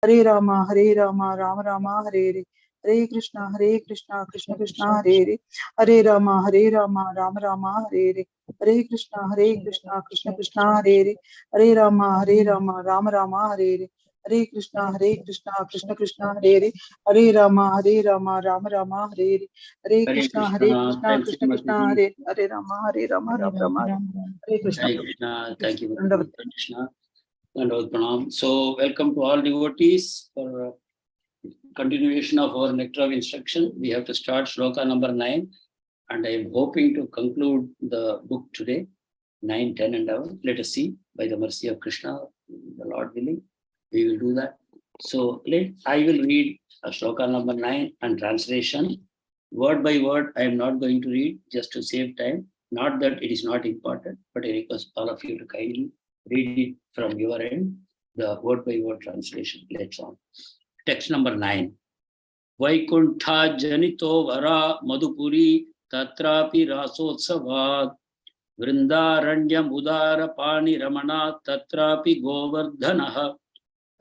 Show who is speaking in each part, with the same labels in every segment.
Speaker 1: Hare Rama, Rama Rama, Hare Hare. Hare Krishna, Krishna Krishna, Hare Hare. Hare Rama, Rama Rama, Hare Hare. Hare Krishna, Krishna Krishna, Hare Hare. Hare Rama, Rama Rama, Hare Hare. Hare Krishna, Krishna Krishna, Hare Hare. Hare Rama, Rama Rama, Hare Hare. Hare Krishna, Krishna Krishna, Hare Hare Rama, Rama Rama. Hare Krishna.
Speaker 2: Hare Krishna. Thank you, Krishna. And Pranam. So, welcome to all devotees for continuation of our nectar of instruction. We have to start shloka number 9, and I am hoping to conclude the book today, 9, 10, and 11. Let us see, by the mercy of Krishna, the Lord willing, we will do that. So, I will read shloka number 9 and translation. Word by word, I am not going to read just to save time. Not that it is not important, but I request all of you to kindly read it from your end, the word by word translation. Let's on. Text number 9. Vaikuntha janito vara madhupuri tatrapi rasotsavad vrindaranyam udara pani ramana tatrapi govardhanaha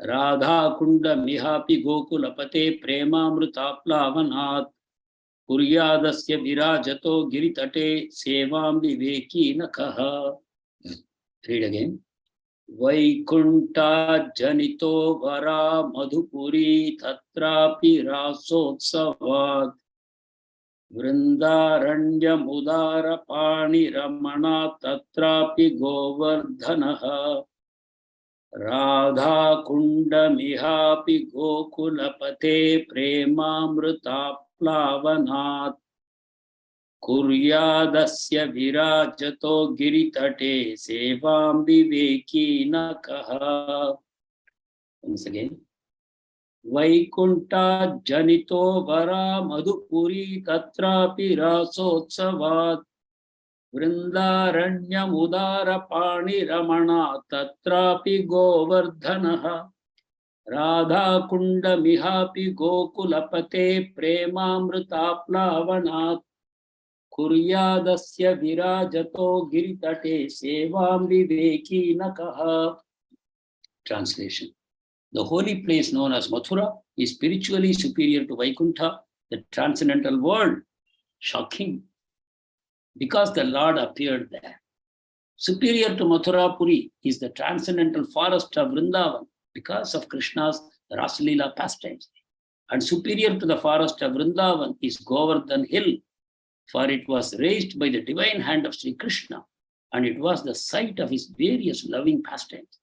Speaker 2: radha kunda mihapi gokulapate premamrutaplavanaat kuryadasya virajato giritate sevam viveki nakaha. Read again. Vaikunta janito vara madhupuri tatrapi rasotsavad vrindaranyam udara pani ramana tatrapi govardhanaha radha kunda mihapi gokulapate premamrutaplavanaat kuryadasya virajato giritate sevam viveki nakaha. Once again. Vaikunta janito vara madhupuri tatrapi rasotsavad vrindaranyam udara pani ramana tatrapi govardhanaha radha kunda mihapi gokulapate premamrutaplavanaat kuryadasya virajato giritate sevam viveki nakaha. Translation. The holy place known as Mathura is spiritually superior to Vaikuntha, the transcendental world. Shocking. Because the Lord appeared there. Superior to Mathura Puri is the transcendental forest of Vrindavan because of Krishna's Rasalila pastimes. And superior to the forest of Vrindavan is Govardhan Hill, for it was raised by the divine hand of Sri Krishna, and it was the site of his various loving pastimes.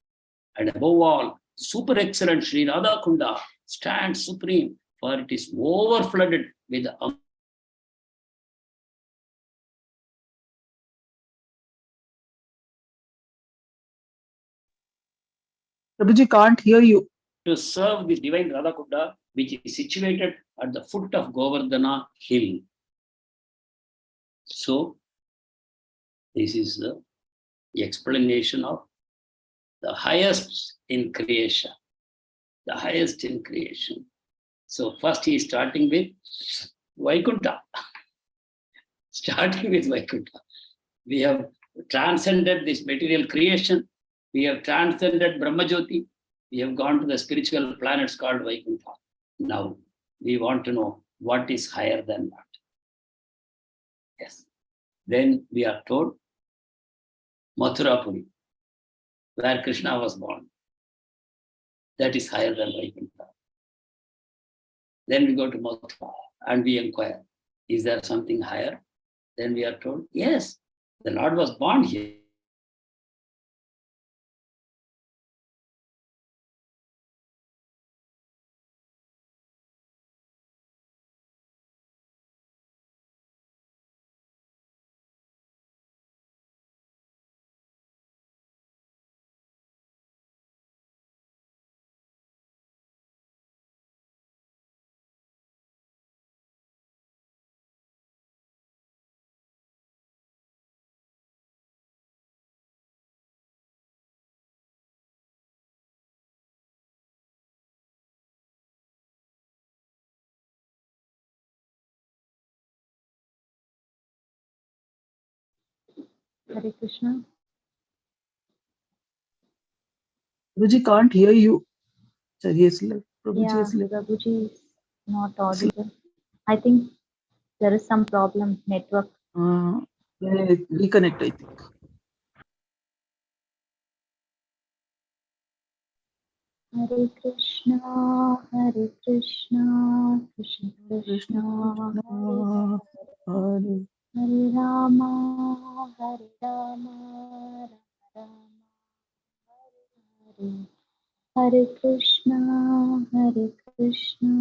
Speaker 2: And above all, super excellent Sri Radha Kunda stands supreme, for it is overflooded with the
Speaker 1: Prabhuji can't hear you.
Speaker 2: To serve the divine Radha Kunda, which is situated at the foot of Govardhana hill. So, this is the explanation of the highest in creation. The highest in creation. So, first he is starting with Vaikuntha. Starting with Vaikuntha. We have transcended this material creation. We have transcended Brahmajyoti. We have gone to the spiritual planets called Vaikuntha. Now, we want to know what is higher than that. Yes. Then we are told Mathurapuri, where Krishna was born. That is higher than Vaikuntha. Then we go to Mathura and we inquire, is there something higher? Then we are told, yes, the Lord was born here.
Speaker 3: Hare Krishna.
Speaker 1: Prabhuji can't hear you. Seriously, Prabhuji
Speaker 3: Yeah,
Speaker 1: is left.
Speaker 3: Prabhuji is not audible. I think there is some problem, network.
Speaker 1: Reconnect, I think.
Speaker 3: Hare Krishna, Krishna
Speaker 1: Krishna
Speaker 3: Krishna,
Speaker 1: Krishna, Hare
Speaker 3: Hare Rama, Rama Rama, Hare Krishna,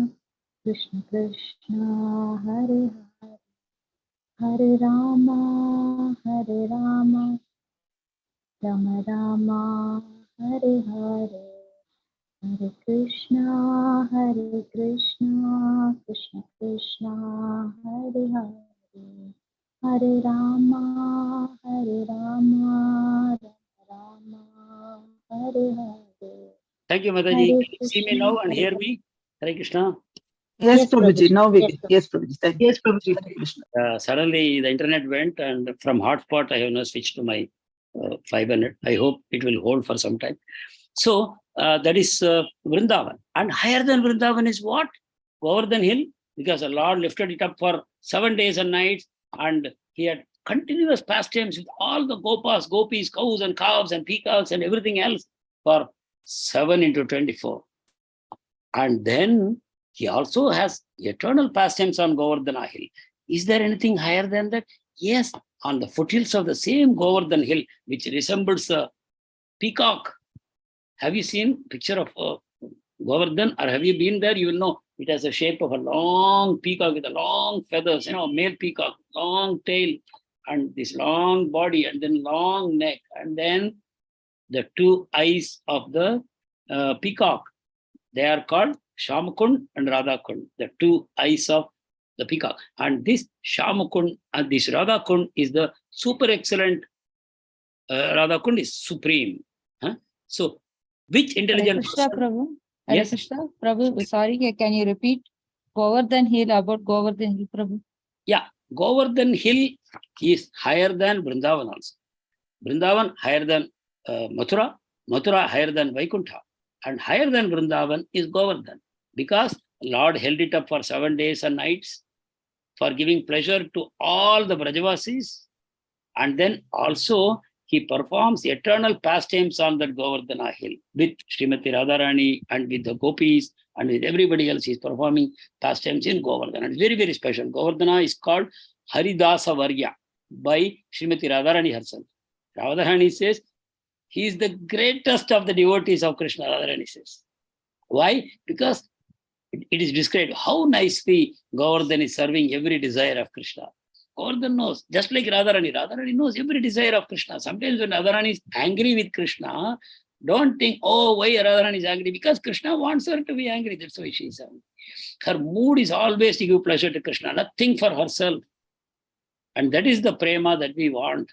Speaker 3: Krishna Krishna, Hare Hare, Hare Rama, Rama Rama, Hare Hare. Hare Krishna, Krishna Krishna, Hare Hare, Hare Rama, Rama Rama, Hare Hare.
Speaker 2: Thank you, Mataji.
Speaker 3: Hare
Speaker 2: Can you see me
Speaker 3: Krishna,
Speaker 2: now and hear me? Hare Krishna.
Speaker 1: Yes,
Speaker 3: Yes,
Speaker 1: Prabhuji.
Speaker 3: Prabhuji.
Speaker 1: Now we
Speaker 3: Yes,
Speaker 1: can. Yes, Prabhuji. Thank you.
Speaker 4: Yes, Prabhuji.
Speaker 1: Hare Krishna.
Speaker 2: Suddenly the internet went, and from hotspot I have now switched to my fiber net. I hope it will hold for some time. So that is Vrindavan. And higher than Vrindavan is what? Govardhan Hill, because the Lord lifted it up for 7 days and nights, and he had continuous pastimes with all the gopas, gopis, cows and calves and peacocks and everything else for 7 into 24. And then he also has eternal pastimes on Govardhana Hill. Is there anything higher than that? Yes, on the foothills of the same Govardhan Hill, which resembles a peacock. Have you seen picture of Govardhan, or have you been there? You will know it has the shape of a long peacock with a long feathers, male peacock, long tail, and this long body, and then long neck, and then the 2 eyes of the peacock. They are called Shamakund and Radhakund, the 2 eyes of the peacock. And this Shamakund and this Radhakund is the super excellent. Radhakund is supreme. Huh? So, which intelligent
Speaker 4: Krishna
Speaker 2: person?
Speaker 4: Prabhu. Hare
Speaker 2: Yes.
Speaker 4: Krishna Prabhu. Sorry, can you repeat Govardhan Hill, about Govardhan Hill, Prabhu?
Speaker 2: Yeah, Govardhan Hill is higher than Vrindavan also. Vrindavan higher than Mathura, Mathura higher than Vaikuntha, and higher than Vrindavan is Govardhan, because Lord held it up for 7 days and nights for giving pleasure to all the Brajavasis, and then also he performs eternal pastimes on that Govardhana Hill with Srimati Radharani and with the gopis and with everybody else. He's performing pastimes in Govardhana. It's very, very special. Govardhana is called Haridasa Varya by Srimati Radharani herself. Radharani says he is the greatest of the devotees of Krishna. Radharani says. Why? Because it is described how nicely Govardhan is serving every desire of Krishna. Govardhan knows, just like Radharani. Radharani knows every desire of Krishna. Sometimes when Radharani is angry with Krishna, don't think, oh, why Radharani is angry? Because Krishna wants her to be angry. That's why she is angry. Her mood is always to give pleasure to Krishna, nothing for herself. And that is the prema that we want.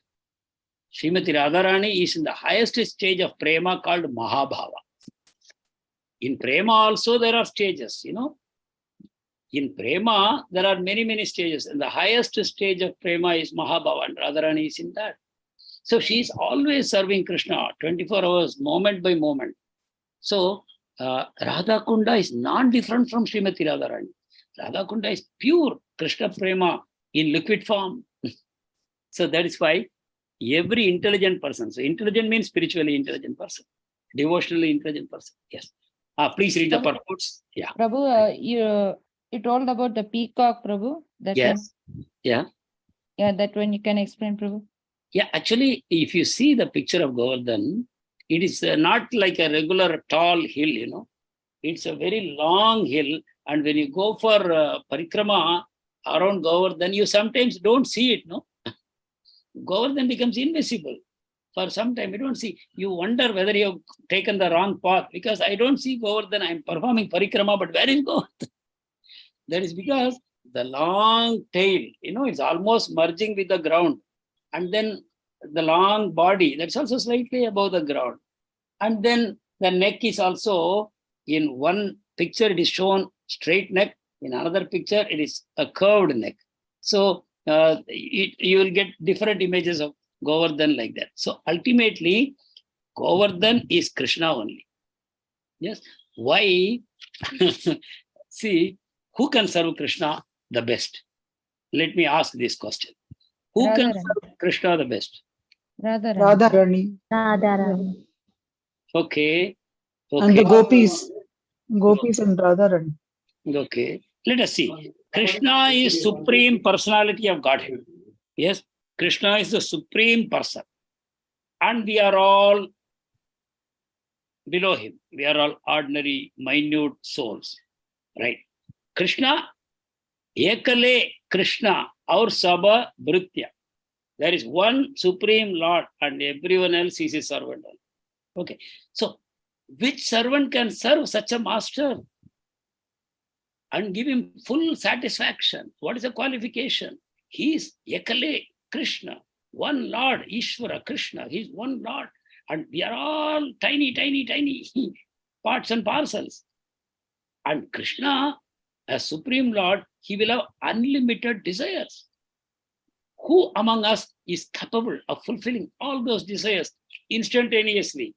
Speaker 2: Srimati Radharani is in the highest stage of prema called Mahabhava. In prema also there are stages, In prema, there are many, many stages. And the highest stage of prema is Mahabhava, and Radharani is in that. So she is always serving Krishna 24 hours, moment by moment. So Radha Kunda is not different from Srimati Radharani. Radha Kunda is pure Krishna prema in liquid form. So that is why every intelligent person, so intelligent means spiritually intelligent person, devotionally intelligent person. Yes. Please read the purports. Yeah.
Speaker 4: Prabhu, you told about the peacock, Prabhu. That
Speaker 2: Yes.
Speaker 4: one.
Speaker 2: Yeah.
Speaker 4: Yeah, that one you can explain, Prabhu.
Speaker 2: Yeah, actually, if you see the picture of Govardhan, it is not like a regular tall hill, It's a very long hill. And when you go for parikrama around Govardhan, you sometimes don't see it, no? Govardhan becomes invisible. For some time, you don't see. You wonder whether you have taken the wrong path, because I don't see Govardhan. I'm performing parikrama, but where is Govardhan? That is because the long tail, it's almost merging with the ground. And then the long body, that's also slightly above the ground. And then the neck is also, in one picture, it is shown straight neck. In another picture, it is a curved neck. So you will get different images of Govardhan like that. So ultimately, Govardhan is Krishna only. Yes. Why? See, who can serve Krishna the best? Let me ask this question. Who can
Speaker 4: Radharani.
Speaker 2: serve Krishna the best?
Speaker 4: Radharani.
Speaker 1: Radharani.
Speaker 3: Radharani.
Speaker 2: Okay.
Speaker 1: And the
Speaker 2: Okay.
Speaker 1: Gopis and Radharani.
Speaker 2: Okay. Let us see. Krishna is supreme personality of Godhead. Yes. Krishna is the supreme person. And we are all below him. We are all ordinary, minute souls. Right. Krishna, Ekale Krishna, our Sabha Bhritya. There is one supreme Lord and everyone else is his servant. Okay. So, which servant can serve such a master and give him full satisfaction? What is the qualification? He is Ekale Krishna, one Lord, Ishvara Krishna. He is one Lord. And we are all tiny, tiny, tiny parts and parcels. And Krishna, as Supreme Lord, he will have unlimited desires. Who among us is capable of fulfilling all those desires instantaneously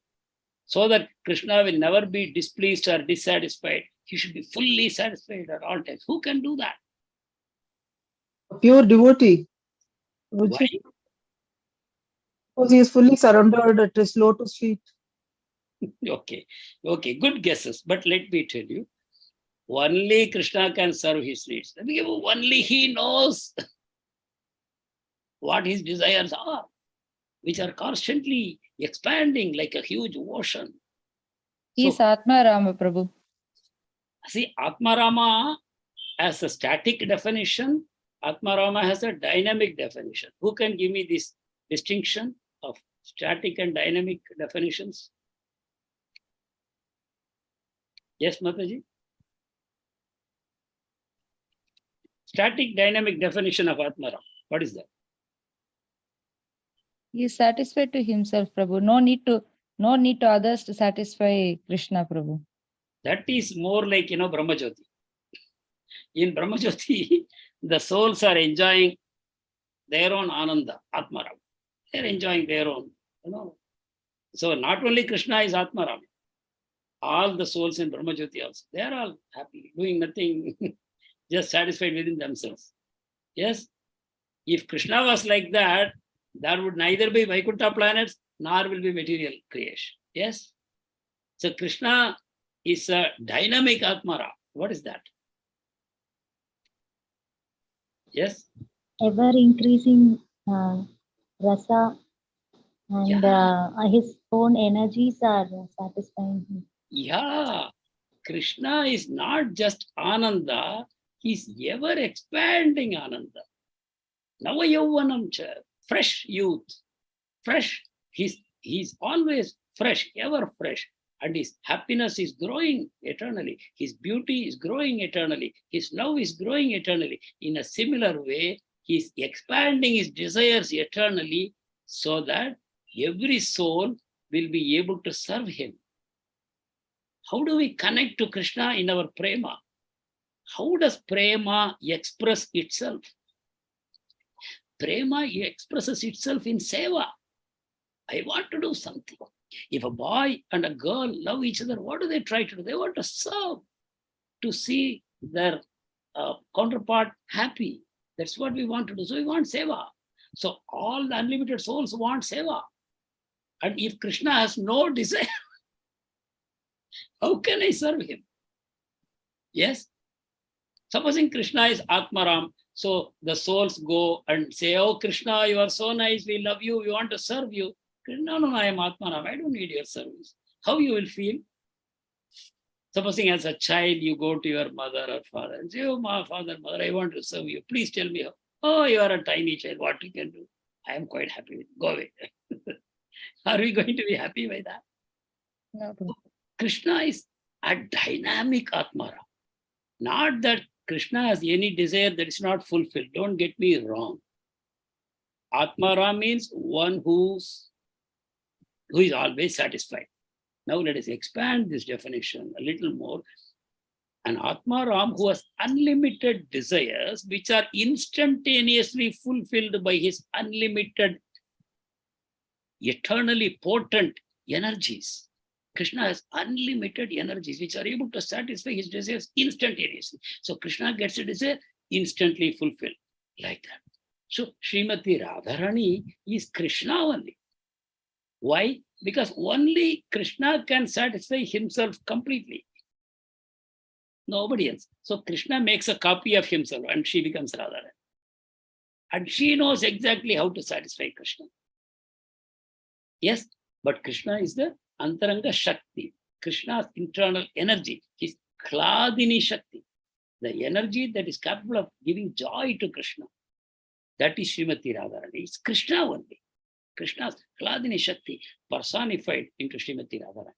Speaker 2: so that Krishna will never be displeased or dissatisfied? He should be fully satisfied at all times. Who can do that?
Speaker 1: A pure devotee.
Speaker 2: Why?
Speaker 1: Because he is fully surrendered at his lotus feet.
Speaker 2: Okay, good guesses. But let me tell you, only Krishna can serve his needs. Only he knows what his desires are, which are constantly expanding like a huge ocean.
Speaker 4: He is Atma Rama, Prabhu.
Speaker 2: See, Atma Rama as a static definition, Atma Rama has a dynamic definition. Who can give me this distinction of static and dynamic definitions? Yes, Mataji? Static dynamic definition of Atma Rama. What is that?
Speaker 4: He is satisfied to himself, Prabhu. No need to others to satisfy Krishna, Prabhu.
Speaker 2: That is more like, Brahmajyoti. In Brahmajyoti, the souls are enjoying their own Ananda, Atma Rama. They're enjoying their own, So not only Krishna is Atma Rama, all the souls in Brahmajyoti also, they are all happy, doing nothing, just satisfied within themselves. Yes? If Krishna was like that, there would neither be Vaikuntha planets, nor will be material creation. Yes? So Krishna is a dynamic Atma Rama. What is that? Yes?
Speaker 3: Ever increasing rasa and his own energies are satisfying him.
Speaker 2: Yeah. Krishna is not just Ananda, he's ever expanding Ananda. Nava Yauvanam cha, fresh youth, fresh. He's always fresh, ever fresh. And his happiness is growing eternally. His beauty is growing eternally. His love is growing eternally. In a similar way, he's expanding his desires eternally so that every soul will be able to serve him. How do we connect to Krishna in our prema? How does prema express itself? Prema expresses itself in seva. I want to do something. If a boy and a girl love each other, what do they try to do? They want to serve, to see their counterpart happy. That's what we want to do. So we want seva. So all the unlimited souls want seva. And if Krishna has no desire, how can I serve him? Yes? Supposing Krishna is Atmaram, so the souls go and say, oh, Krishna, you are so nice, we love you, we want to serve you. No, I am Atmaram, I don't need your service. How you will feel? Supposing as a child, you go to your mother or father and say, oh, my father, mother, I want to serve you. Please tell me how. Oh, you are a tiny child, what you can do? I am quite happy with it. Go away. Are we going to be happy by that?
Speaker 4: No.
Speaker 2: Krishna is a dynamic Atmara. Not that Krishna has any desire that is not fulfilled. Don't get me wrong. Atmara means one who is always satisfied. Now let us expand this definition a little more. An Atmaram who has unlimited desires, which are instantaneously fulfilled by his unlimited, eternally potent energies. Krishna has unlimited energies which are able to satisfy his desires instantaneously. So Krishna gets a desire instantly fulfilled like that. So Srimati Radharani is Krishna only. Why? Because only Krishna can satisfy himself completely. Nobody else. So Krishna makes a copy of himself and she becomes Radharani. And she knows exactly how to satisfy Krishna. Yes, but Krishna is the Antaranga Shakti, Krishna's internal energy, his Kladini Shakti, the energy that is capable of giving joy to Krishna. That is Srimati Radharani. It's Krishna only. Krishna's Kladini Shakti personified into Srimati Radharani.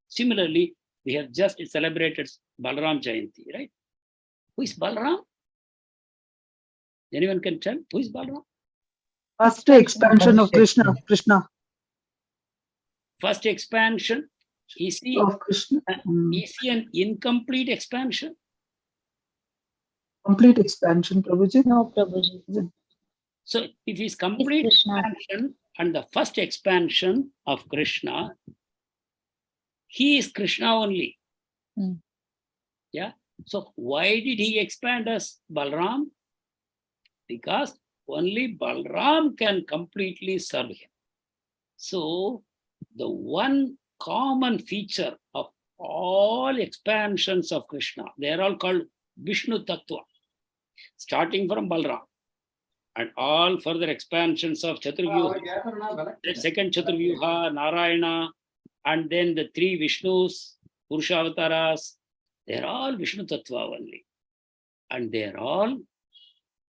Speaker 2: Similarly, we have just celebrated Balaram Jayanti, right? Who is Balaram? Anyone can tell? Who is Balaram?
Speaker 1: First expansion of Krishna.
Speaker 2: First expansion. Is he,
Speaker 1: Of Krishna.
Speaker 2: is he an incomplete expansion?
Speaker 1: Complete expansion, Prabhuji.
Speaker 3: No, Prabhuji.
Speaker 2: So if he's complete expansion and the first expansion of Krishna, he is Krishna only. Yeah. So why did he expand as Balram? Because only Balram can completely serve him. So the one common feature of all expansions of Krishna, they are all called Vishnu Tattva, starting from Balram. And all further expansions of Chaturvyuha, the second Chaturvyuha, Narayana, and then the three Vishnus, Purushavataras, they're all Vishnu Tattva only. And they're all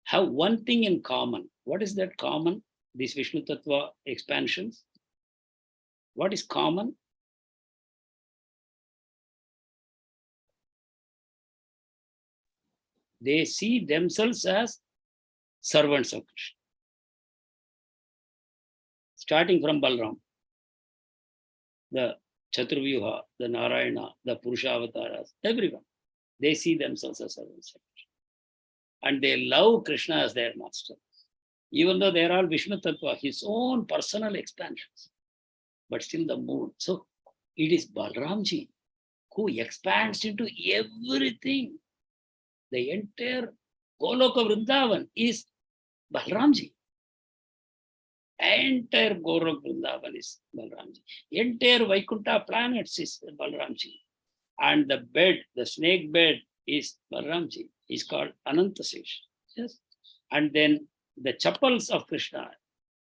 Speaker 2: have one thing in common. What is that common? These Vishnu Tattva expansions. What is common? They see themselves as servants of Krishna. Starting from Balram, the Chaturvyuha, the Narayana, the Purushavataras, everyone, they see themselves as servants of Krishna. And they love Krishna as their master. Even though they are all Vishnu Tattva, his own personal expansions, but still the mood. So it is Balramji who expands into everything. The entire Goloka Vrindavan is Balramji. Entire Goloka Vrindavan is Balramji. Entire Vaikuntha planets is Balramji. And the bed, the snake bed is Balramji. Is called Anantasesh. Yes. And then the chappals of Krishna.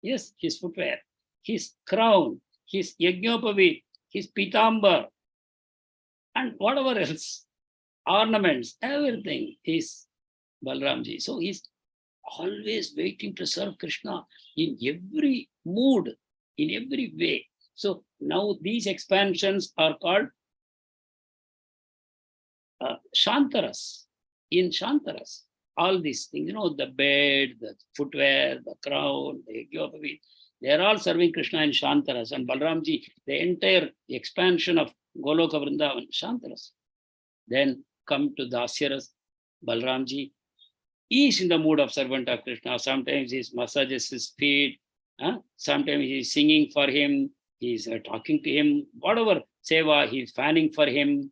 Speaker 2: Yes, his footwear, his crown, his Yajnopavit, his Pitambar, and whatever else, ornaments, everything is Balramji. So he's always waiting to serve Krishna in every mood, in every way. So now these expansions are called Shantaras. In Shantaras, all these things, the bed, the footwear, the crown, the Yajnopavit, they are all serving Krishna in Shantaras. And Balramji, the entire expansion of Goloka Vrindavan, Shantaras. Then come to Dasyaras. Balramji is in the mood of servant of Krishna. Sometimes he massages his feet. Sometimes he is singing for him. He is talking to him. Whatever seva, he is fanning for him.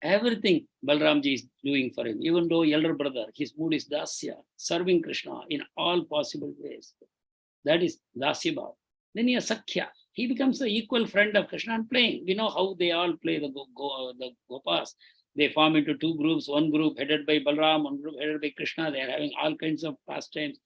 Speaker 2: Everything Balramji is doing for him. Even though elder brother, his mood is Dasya, serving Krishna in all possible ways. That is Dasya Bhav. Then he has Sakhya. He becomes the equal friend of Krishna and playing. We know how they all play the Gopas. They form into two groups, one group headed by Balram, one group headed by Krishna. They are having all kinds of pastimes.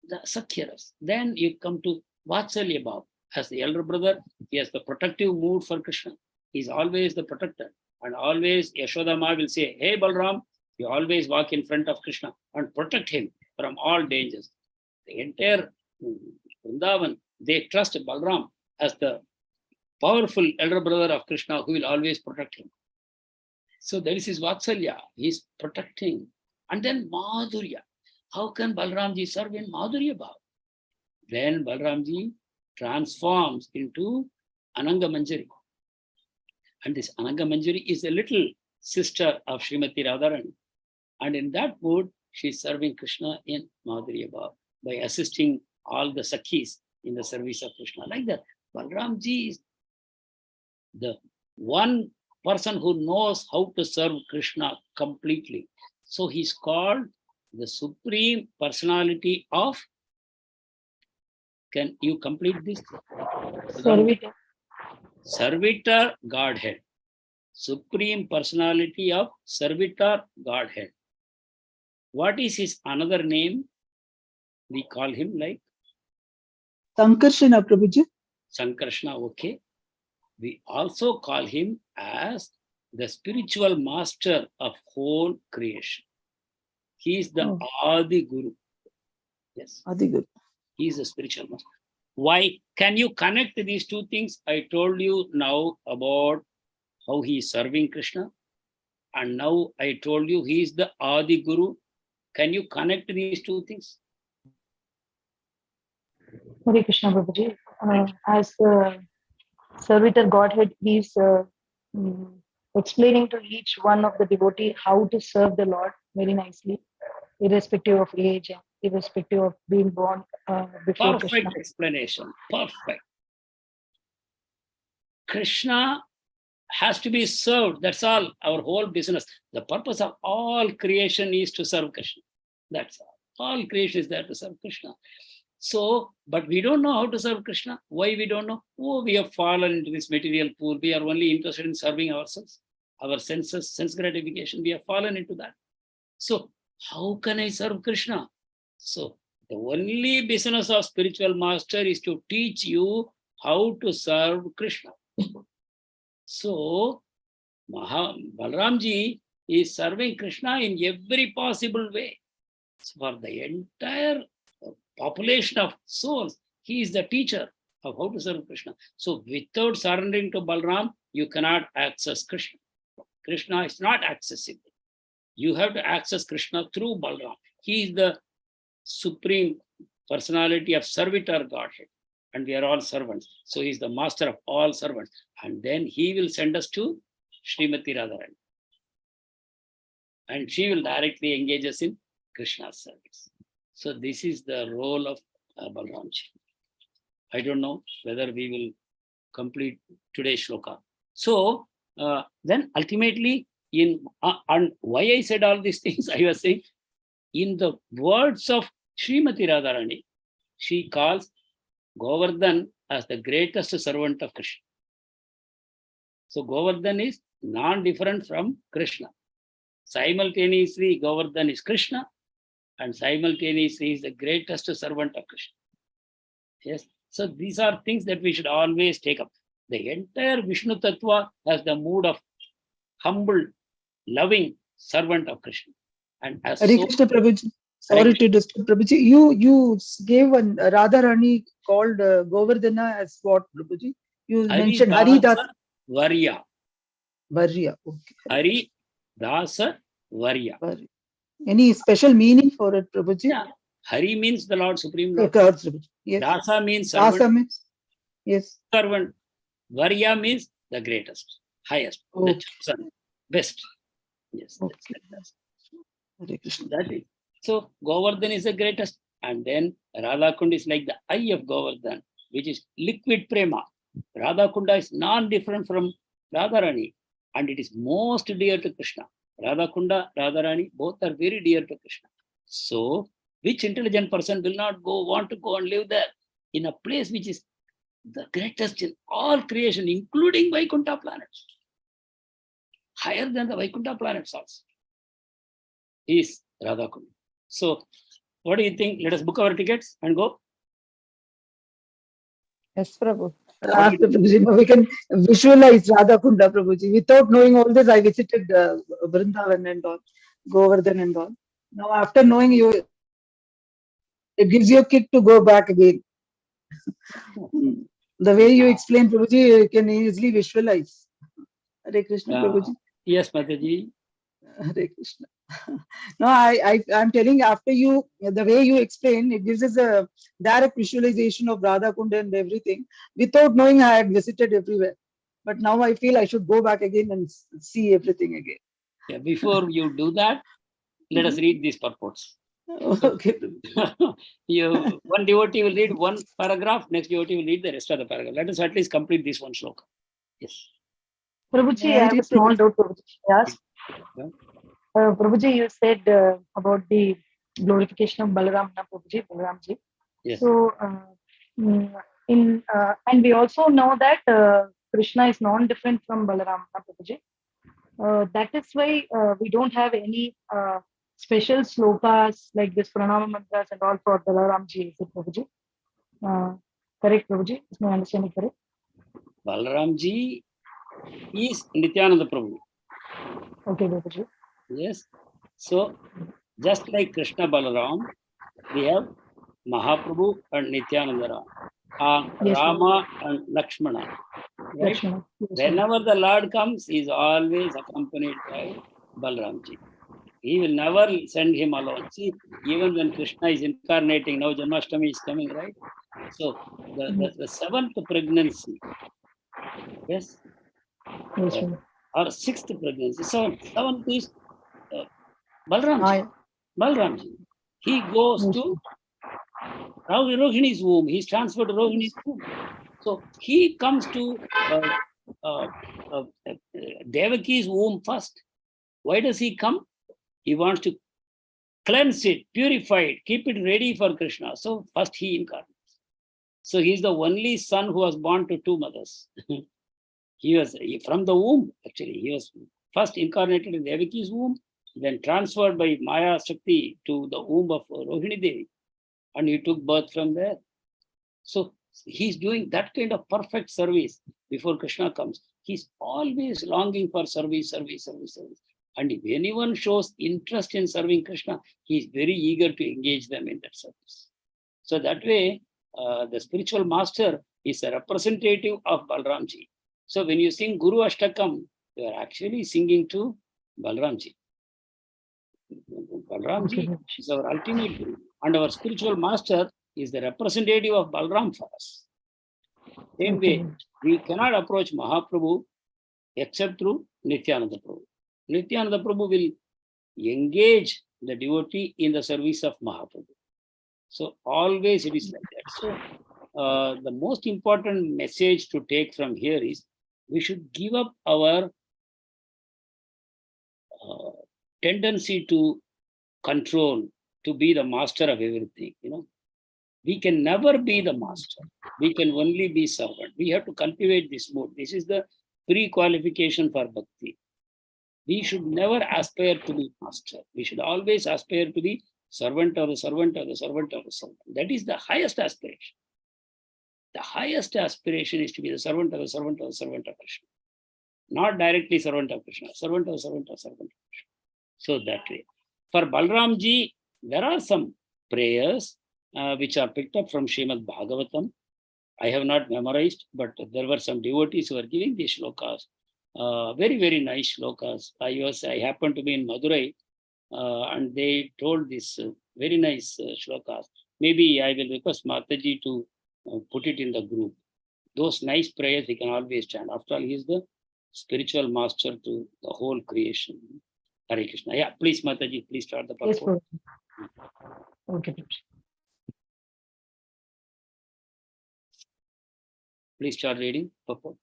Speaker 2: The Sakhyaras. Then you come to Vatsalya Bhav. As the elder brother, he has the protective mood for Krishna. He's always the protector. And always Yashoda Ma will say, hey Balram, you always walk in front of Krishna and protect him from all dangers. The entire Vrindavan, they trust Balram as the powerful elder brother of Krishna who will always protect him. So that is his Vatsalya. He's protecting. And then Madhurya. How can Balramji serve in Madhurya Bhav? Then Balramji transforms into Ananga Manjari. And this Ananga Manjari is a little sister of Srimati Radharani. And in that mood, she is serving Krishna in Madhurya Bhav by assisting all the Sakhis in the service of Krishna. Like that, Balramji is the one person who knows how to serve Krishna completely. So he's called the Supreme Personality of, can you complete this?
Speaker 3: Servitor.
Speaker 2: Servitor Godhead. Supreme Personality of Servitor Godhead. What is his another name? We call him like
Speaker 1: Sankarshana, Prabhuji.
Speaker 2: Sankarshana, okay. We also call him as the spiritual master of whole creation. He is the Adi Guru. Yes.
Speaker 1: Adi Guru.
Speaker 2: He is a spiritual master. Why? Can you connect these two things? I told you now about how he is serving Krishna. And now I told you he is the Adi Guru. Can you connect these two things?
Speaker 3: Hare Krishna, Prabhuji. As Servitor Godhead, he's explaining to each one of the devotee how to serve the Lord very nicely, irrespective of age and irrespective of being born before
Speaker 2: Perfect
Speaker 3: Krishna.
Speaker 2: explanation. Perfect. Krishna has to be served. That's all. Our whole business. The purpose of all creation is to serve Krishna. That's all. All creation is there to serve Krishna. So, but we don't know how to serve Krishna. Why we don't know? Oh, we have fallen into this material pool. We are only interested in serving ourselves, our senses, sense gratification. We have fallen into that. So, how can I serve Krishna? So, the only business of spiritual master is to teach you how to serve Krishna. So, Balramji is serving Krishna in every possible way. So for the entire population of souls, he is the teacher of how to serve Krishna. So without surrendering to Balram, you cannot access Krishna. Krishna is not accessible. You have to access Krishna through Balram. He is the supreme personality of servitor Godhead. And we are all servants. So he is the master of all servants. And then he will send us to Srimati Radharani. And she will directly engage us in Krishna's service. So this is the role of Balramji. I don't know whether we will complete today's shloka. So then ultimately, and why I said all these things, I was saying, in the words of Srimati Radharani, she calls Govardhan as the greatest servant of Krishna. So Govardhan is non-different from Krishna. Simultaneously, Govardhan is Krishna, and simultaneously is the greatest servant of Krishna. Yes. So these are things that we should always take up. The entire Vishnu Tattva has the mood of humble, loving servant of Krishna. And as
Speaker 1: Hare
Speaker 2: so,
Speaker 1: Krishna, Prabhuji. Sorry to disturb, Prabhuji. You gave one Radharani called Govardhana as what, Prabhuji? You mentioned Haridasa
Speaker 2: Varya.
Speaker 1: Varya. Okay.
Speaker 2: Hari Dasa Varya.
Speaker 1: Any special meaning for it, Prabhuji?
Speaker 2: Yeah. Hari means the Lord Supreme Lord.
Speaker 1: Yes.
Speaker 2: Dasa means servant.
Speaker 1: Dasa means, yes.
Speaker 2: Servant. Varya means the greatest, highest, the chosen, best. Yes.
Speaker 1: Okay.
Speaker 2: That is. So Govardhan is the greatest. And then Radha Kunda is like the eye of Govardhan, which is liquid prema. Radha Kunda is non-different from Radharani, and it is most dear to Krishna. Radha Kunda, Radharani, both are very dear to Krishna. So, which intelligent person will not want to go and live there in a place which is the greatest in all creation, including Vaikuntha planets, higher than the Vaikuntha planets also, is Radha Kunda. So, what do you think? Let us book our tickets and go.
Speaker 4: Yes, Prabhu.
Speaker 1: After Prabhuji, we can visualize Radha Kunda, Prabhuji. Without knowing all this, I visited Vrindavan and all, Govardhan and all. Now, after knowing you, it gives you a kick to go back again. The way you explain, Prabhuji, you can easily visualize. Hare Krishna, Prabhuji.
Speaker 2: Yes, Mataji.
Speaker 1: Hare Krishna. No, I'm telling, after you, the way you explain, it gives us a direct visualization of Radha Kunda and everything. Without knowing, I had visited everywhere. But now I feel I should go back again and see everything again.
Speaker 2: Yeah, before you do that, let us read these purports.
Speaker 1: Okay.
Speaker 2: One devotee will read one paragraph, next devotee will read the rest of the paragraph. Let us at least complete this one shloka. Yes.
Speaker 3: Prabhuji,
Speaker 1: May I
Speaker 3: I have a
Speaker 1: read,
Speaker 3: small
Speaker 1: Prabhuji?
Speaker 3: doubt, Prabhuji. Yes.
Speaker 2: Yeah.
Speaker 3: Prabhuji, you said about the glorification of Balaram, na Prabhuji, Balaramji.
Speaker 2: Yes.
Speaker 3: So, and we also know that Krishna is non-different from Balaram, na Prabhuji. That is why we don't have any special slokas like this pranama mantras and all for Balaramji, is it, Prabhuji? Correct, Prabhuji? Is my understanding correct?
Speaker 2: Balaramji is Nityananda Prabhu.
Speaker 3: Okay, Prabhuji.
Speaker 2: Yes. So just like Krishna Balaram, we have Mahaprabhu and Nityananda Ram,
Speaker 3: Yes,
Speaker 2: Rama and Lakshmana. Right?
Speaker 3: Lakshmana. Yes,
Speaker 2: Whenever the Lord comes, he is always accompanied by Balaramji. He will never send him alone. See, even when Krishna is incarnating, now Janmashtami is coming, right? So the seventh pregnancy, yes,
Speaker 3: yes, sir.
Speaker 2: or sixth pregnancy, seventh is Balramji. Balramji. He goes
Speaker 3: Yes,
Speaker 2: to Rohini's womb. He's transferred to Rohini's womb. So he comes to Devaki's womb first. Why does he come? He wants to cleanse it, purify it, keep it ready for Krishna. So first he incarnates. So he's the only son who was born to two mothers. He was from the womb, actually. He was first incarnated in Devaki's womb, then transferred by Maya Shakti to the womb of Rohini Devi. And he took birth from there. So he's doing that kind of perfect service before Krishna comes. He's always longing for service. And if anyone shows interest in serving Krishna, he's very eager to engage them in that service. So that way, the spiritual master is a representative of Balramji. So when you sing Guru Ashtakam, you are actually singing to Balramji. Balramji is our ultimate Guru. And our spiritual master is the representative of Balram for us. Same way, we cannot approach Mahaprabhu except through Nityananda Prabhu. Nityananda Prabhu will engage the devotee in the service of Mahaprabhu. So always it is like that. So the most important message to take from here is we should give up our tendency to control, to be the master of everything. We can never be the master. We can only be servant. We have to cultivate this mood. This is the pre-qualification for bhakti. We should never aspire to be master. We should always aspire to be servant of the servant of the servant of the servant. That is the highest aspiration. The highest aspiration is to be the servant of the servant of the servant of Krishna. Not directly servant of Krishna, servant of the servant of the servant of Krishna. So that way. For Balramji, there are some prayers which are picked up from Srimad Bhagavatam. I have not memorized, but there were some devotees who were giving these shlokas. Very, very nice shlokas. I happened to be in Madurai and they told this very nice shlokas. Maybe I will request Mataji to put it in the group. Those nice prayers he can always chant. After all, he is the spiritual master to the whole creation. Hare Krishna. Yeah, please, Mataji, please start the purport.
Speaker 3: Yes, okay.
Speaker 2: Please start reading purport.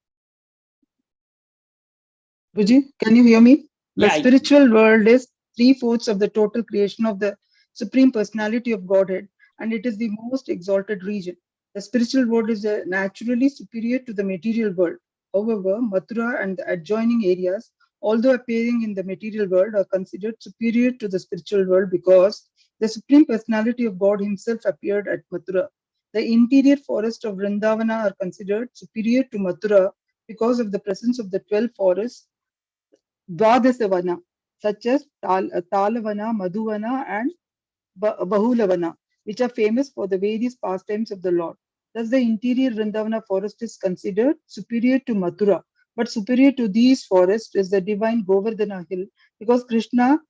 Speaker 1: Guruji, can you hear me? The
Speaker 2: Yeah,
Speaker 1: spiritual world is 3/4 of the total creation of the Supreme Personality of Godhead, and it is the most exalted region. The spiritual world is naturally superior to the material world. However, Mathura and the adjoining areas, although appearing in the material world, are considered superior to the spiritual world because the Supreme Personality of God Himself appeared at Mathura. The interior forests of Vrindavana are considered superior to Mathura because of the presence of the 12 forests Dvadasavana, such as Talavana, Madhuvana, and Bahulavana, which are famous for the various pastimes of the Lord. Thus, the interior Vrindavana forest is considered superior to Mathura, but superior to these forests is the divine Govardhana hill, because Krishna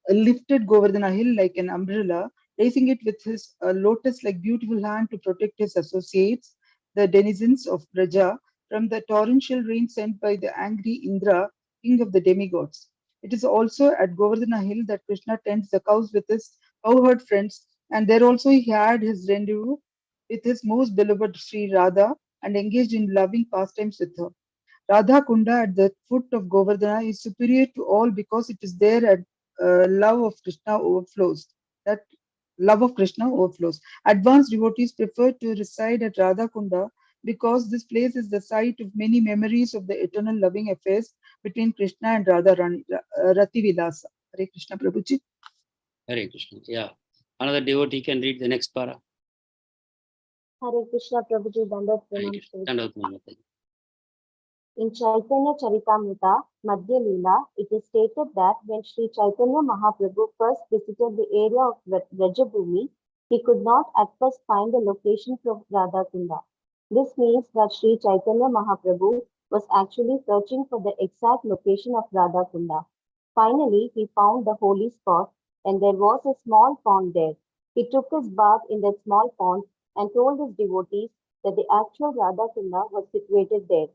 Speaker 1: lifted Govardhana hill like an umbrella, raising it with his lotus-like beautiful hand to protect his associates, the denizens of Braja, from the torrential rain sent by the angry Indra, king of the demigods. It is also at Govardhana hill that Krishna tends the cows with his cowherd friends, and there also he had his rendezvous with his most beloved Sri Radha and engaged in loving pastimes with her. Radha Kunda at the foot of Govardhana is superior to all because it is there at love of Krishna overflows. That love of Krishna overflows. Advanced devotees prefer to reside at Radha Kunda because this place is the site of many memories of the eternal loving affairs between Krishna and Radha Rani, Rati Vilasa. Hare Krishna Prabhuji.
Speaker 2: Hare Krishna. Yeah. Another devotee can read the next para.
Speaker 5: Hare Krishna Prabhuji, Dandavat
Speaker 2: Hare
Speaker 5: Pranam
Speaker 2: Krishna.
Speaker 5: Prabhuji.
Speaker 2: Dandavat Pranam.
Speaker 5: In Chaitanya Charitamrita, Madhya Leela, it is stated that when Sri Chaitanya Mahaprabhu first visited the area of Vrajabhumi, he could not at first find the location for Radhakunda. This means that Sri Chaitanya Mahaprabhu was actually searching for the exact location of Radhakunda. Finally, he found the holy spot, and there was a small pond there. He took his bath in that small pond and told his devotees that the actual Radhakunda was situated there.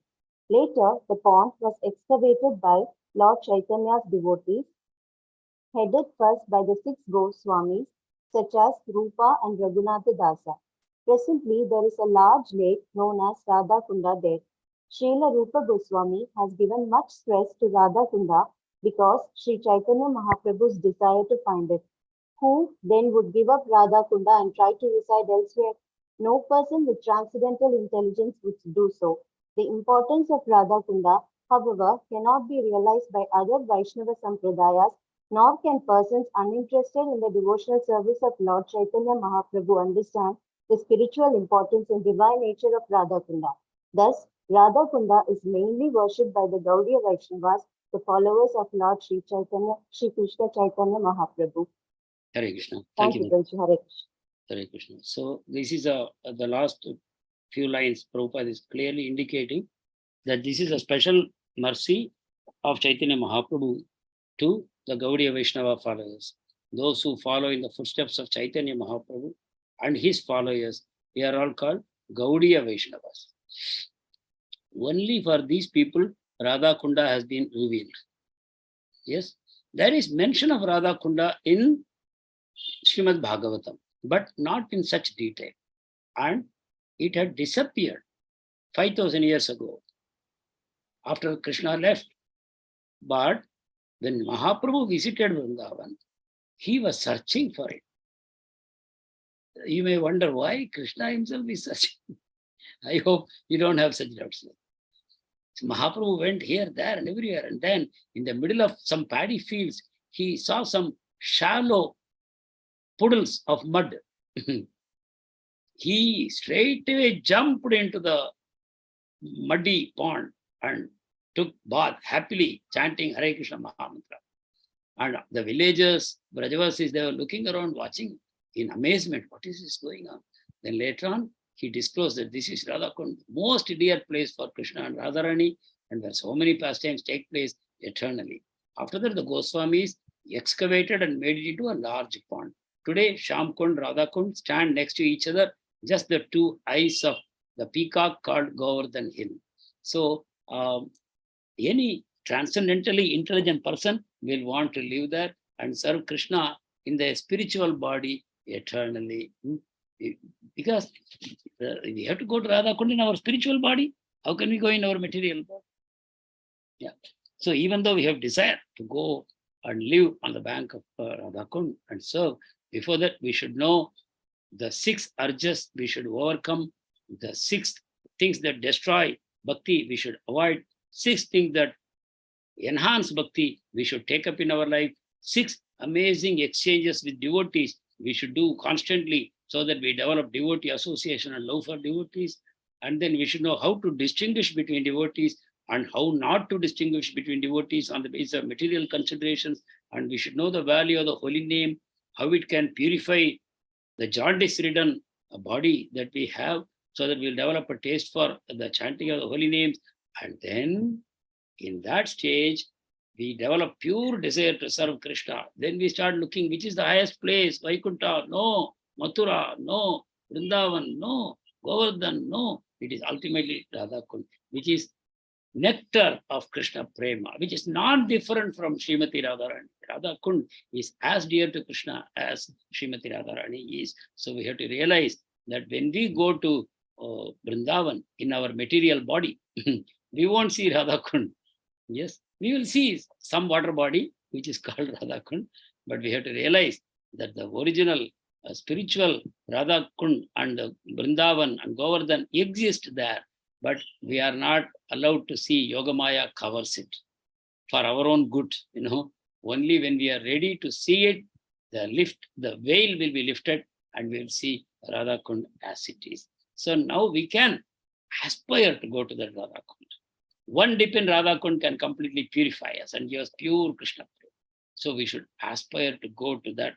Speaker 5: Later, the pond was excavated by Lord Chaitanya's devotees, headed first by the six Goswamis, such as Rupa and Raghunatha Dasa. Presently, there is a large lake known as Radha Kunda there. Srila Rupa Goswami has given much stress to Radha Kunda because Sri Chaitanya Mahaprabhu's desire to find it. Who then would give up Radha Kunda and try to reside elsewhere? No person with transcendental intelligence would do so. The importance of Radha Kunda, however, cannot be realized by other Vaishnava Sampradayas, nor can persons uninterested in the devotional service of Lord Chaitanya Mahaprabhu understand the spiritual importance and divine nature of Radha Kunda. Thus, Radha Kunda is mainly worshipped by the Gaudiya Vaishnavas, the followers of Lord Sri Chaitanya, Sri Krishna Chaitanya Mahaprabhu.
Speaker 2: Hare Krishna.
Speaker 5: Thank you, Prabhuji. Hare Krishna.
Speaker 2: Hare Krishna. So this is the last few lines. Prabhupada is clearly indicating that this is a special mercy of Chaitanya Mahaprabhu to the Gaudiya Vaishnava followers. Those who follow in the footsteps of Chaitanya Mahaprabhu and his followers, they are all called Gaudiya Vaishnavas. Only for these people, Radha Kunda has been revealed. Yes, there is mention of Radha Kunda in Srimad Bhagavatam, but not in such detail. And it had disappeared 5,000 years ago after Krishna left. But when Mahaprabhu visited Vrindavan, he was searching for it. You may wonder why Krishna himself is searching. I hope you don't have such doubts. So Mahaprabhu went here, there, and everywhere. And then in the middle of some paddy fields, he saw some shallow puddles of mud. He straightaway jumped into the muddy pond and took bath happily, chanting Hare Krishna Mahamantra. And the villagers, Brajavasis, they were looking around, watching in amazement. What is this going on? Then later on, he disclosed that this is Radhakund, most dear place for Krishna and Radharani, and where so many pastimes take place eternally. After that, the Goswamis excavated and made it into a large pond. Today, Shamkund, Radhakund stand next to each other, just the two eyes of the peacock called Govardhan Hill. So, any transcendentally intelligent person will want to live there and serve Krishna in the spiritual body eternally. Because we have to go to Radhakund in our spiritual body. How can we go in our material body? Yeah. So even though we have desire to go and live on the bank of Radhakund and serve, before that we should know the 6 urges we should overcome, the 6 things that destroy bhakti we should avoid, 6 things that enhance bhakti we should take up in our life, 6 amazing exchanges with devotees we should do constantly so that we develop devotee association and love for devotees. And then we should know how to distinguish between devotees and how not to distinguish between devotees on the basis of material considerations. And we should know the value of the holy name, how it can purify the jaundice-ridden body that we have, so that we'll develop a taste for the chanting of the holy names. And then in that stage, we develop pure desire to serve Krishna. Then we start looking which is the highest place, Vaikuntha, no, Mathura, no, Vrindavan, no, Govardhan, no. It is ultimately Radhakund, which is nectar of Krishna Prema, which is not different from Srimati Radharani. Radhakund is as dear to Krishna as Srimati Radharani is. So we have to realize that when we go to Vrindavan in our material body, We won't see Radha Kund. Yes, we will see some water body which is called Radha Kund, but we have to realize that the original spiritual Radha Kund and Vrindavan and Govardhan exist there, but we are not allowed to see. Yogamaya covers it for our own good, Only when we are ready to see it, the veil will be lifted and we will see Radha Kund as it is. So now we can aspire to go to that Radha Kund. One dip in Radha Kund can completely purify us and give us pure Krishna. So we should aspire to go to that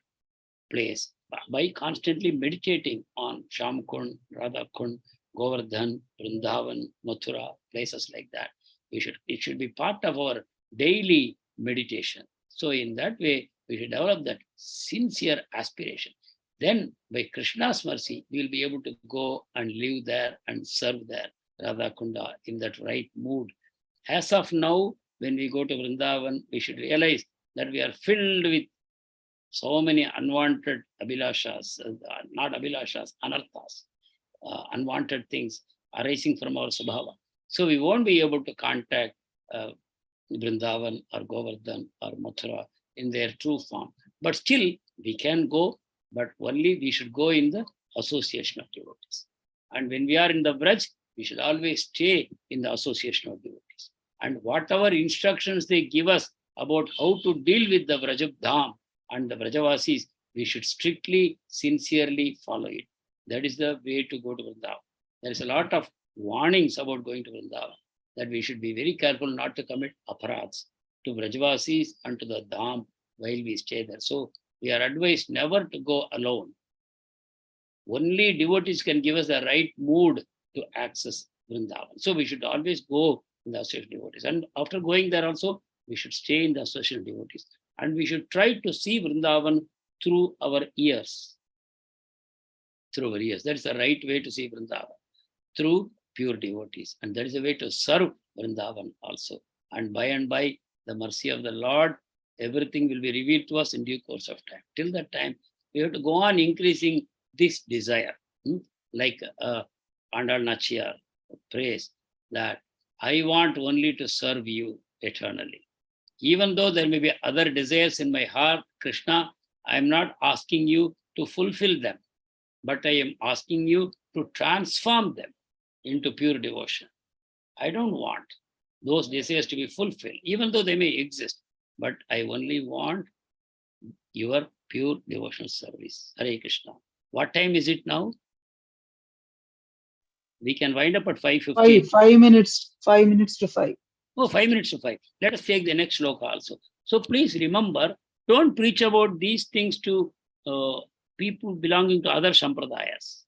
Speaker 2: place by constantly meditating on Sham Kund, Radha Kund, Govardhan, Vrindavan, Mathura, places like that. It should be part of our daily meditation. So in that way, we should develop that sincere aspiration. Then by Krishna's mercy, we will be able to go and live there and serve there, Radha Kunda, in that right mood. As of now, when we go to Vrindavan, we should realize that we are filled with so many unwanted abhilashas, not abhilashas, anarthas, unwanted things arising from our Subhava. So we won't be able to contact Vrindavan or Govardhan or Mathura in their true form. But still, we can go, but only we should go in the association of devotees. And when we are in the Vraj, we should always stay in the association of devotees. And whatever instructions they give us about how to deal with the Vrajabdham and the Vrajavasis, we should strictly, sincerely follow it. That is the way to go to Vrindavan. There is a lot of warnings about going to Vrindavan, that we should be very careful not to commit aparadhs to Vrajavasis and to the Dham while we stay there. So we are advised never to go alone. Only devotees can give us the right mood to access Vrindavan. So we should always go in the association of devotees. And after going there also, we should stay in the association of devotees. And we should try to see Vrindavan through our ears. Through our ears. That is the right way to see Vrindavan. Through pure devotees. And that is the way to serve Vrindavan also. And by the mercy of the Lord, everything will be revealed to us in due course of time. Till that time, we have to go on increasing this desire. Like Andal Nachiyar prays that I want only to serve you eternally. Even though there may be other desires in my heart, Krishna, I am not asking you to fulfill them, but I am asking you to transform them into pure devotion. I don't want those desires to be fulfilled, even though they may exist, but I only want your pure devotional service. Hare Krishna. What time is it now? We can wind up at 5:15.
Speaker 1: 5 minutes, 5 minutes to 5.
Speaker 2: Oh, 5 minutes to 5. Let us take the next shloka also. So please remember, don't preach about these things to people belonging to other sampradayas.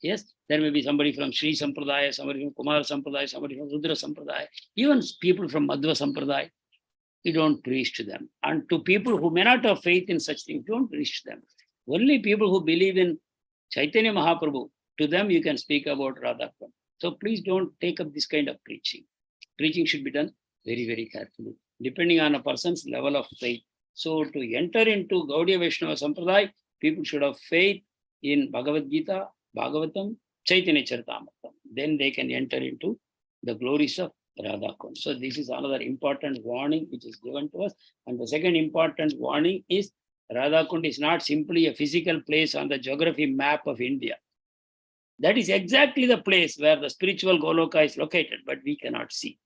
Speaker 2: Yes, there may be somebody from Sri Sampradaya, somebody from Kumara Sampradaya, somebody from Rudra Sampradaya, even people from Madhva Sampradaya. You don't preach to them. And to people who may not have faith in such things, don't preach to them. Only people who believe in Chaitanya Mahaprabhu, to them you can speak about Radha Kund. So please don't take up this kind of preaching. Preaching should be done very, very carefully, depending on a person's level of faith. So to enter into Gaudiya Vaishnava Sampradaya, people should have faith in Bhagavad Gita, Bhagavatam, Chaitanya Charitamrita. Then they can enter into the glories of Radha Kund. So this is another important warning which is given to us. And the second important warning is Radha Kund is not simply a physical place on the geography map of India. That is exactly the place where the spiritual Goloka is located, but we cannot see.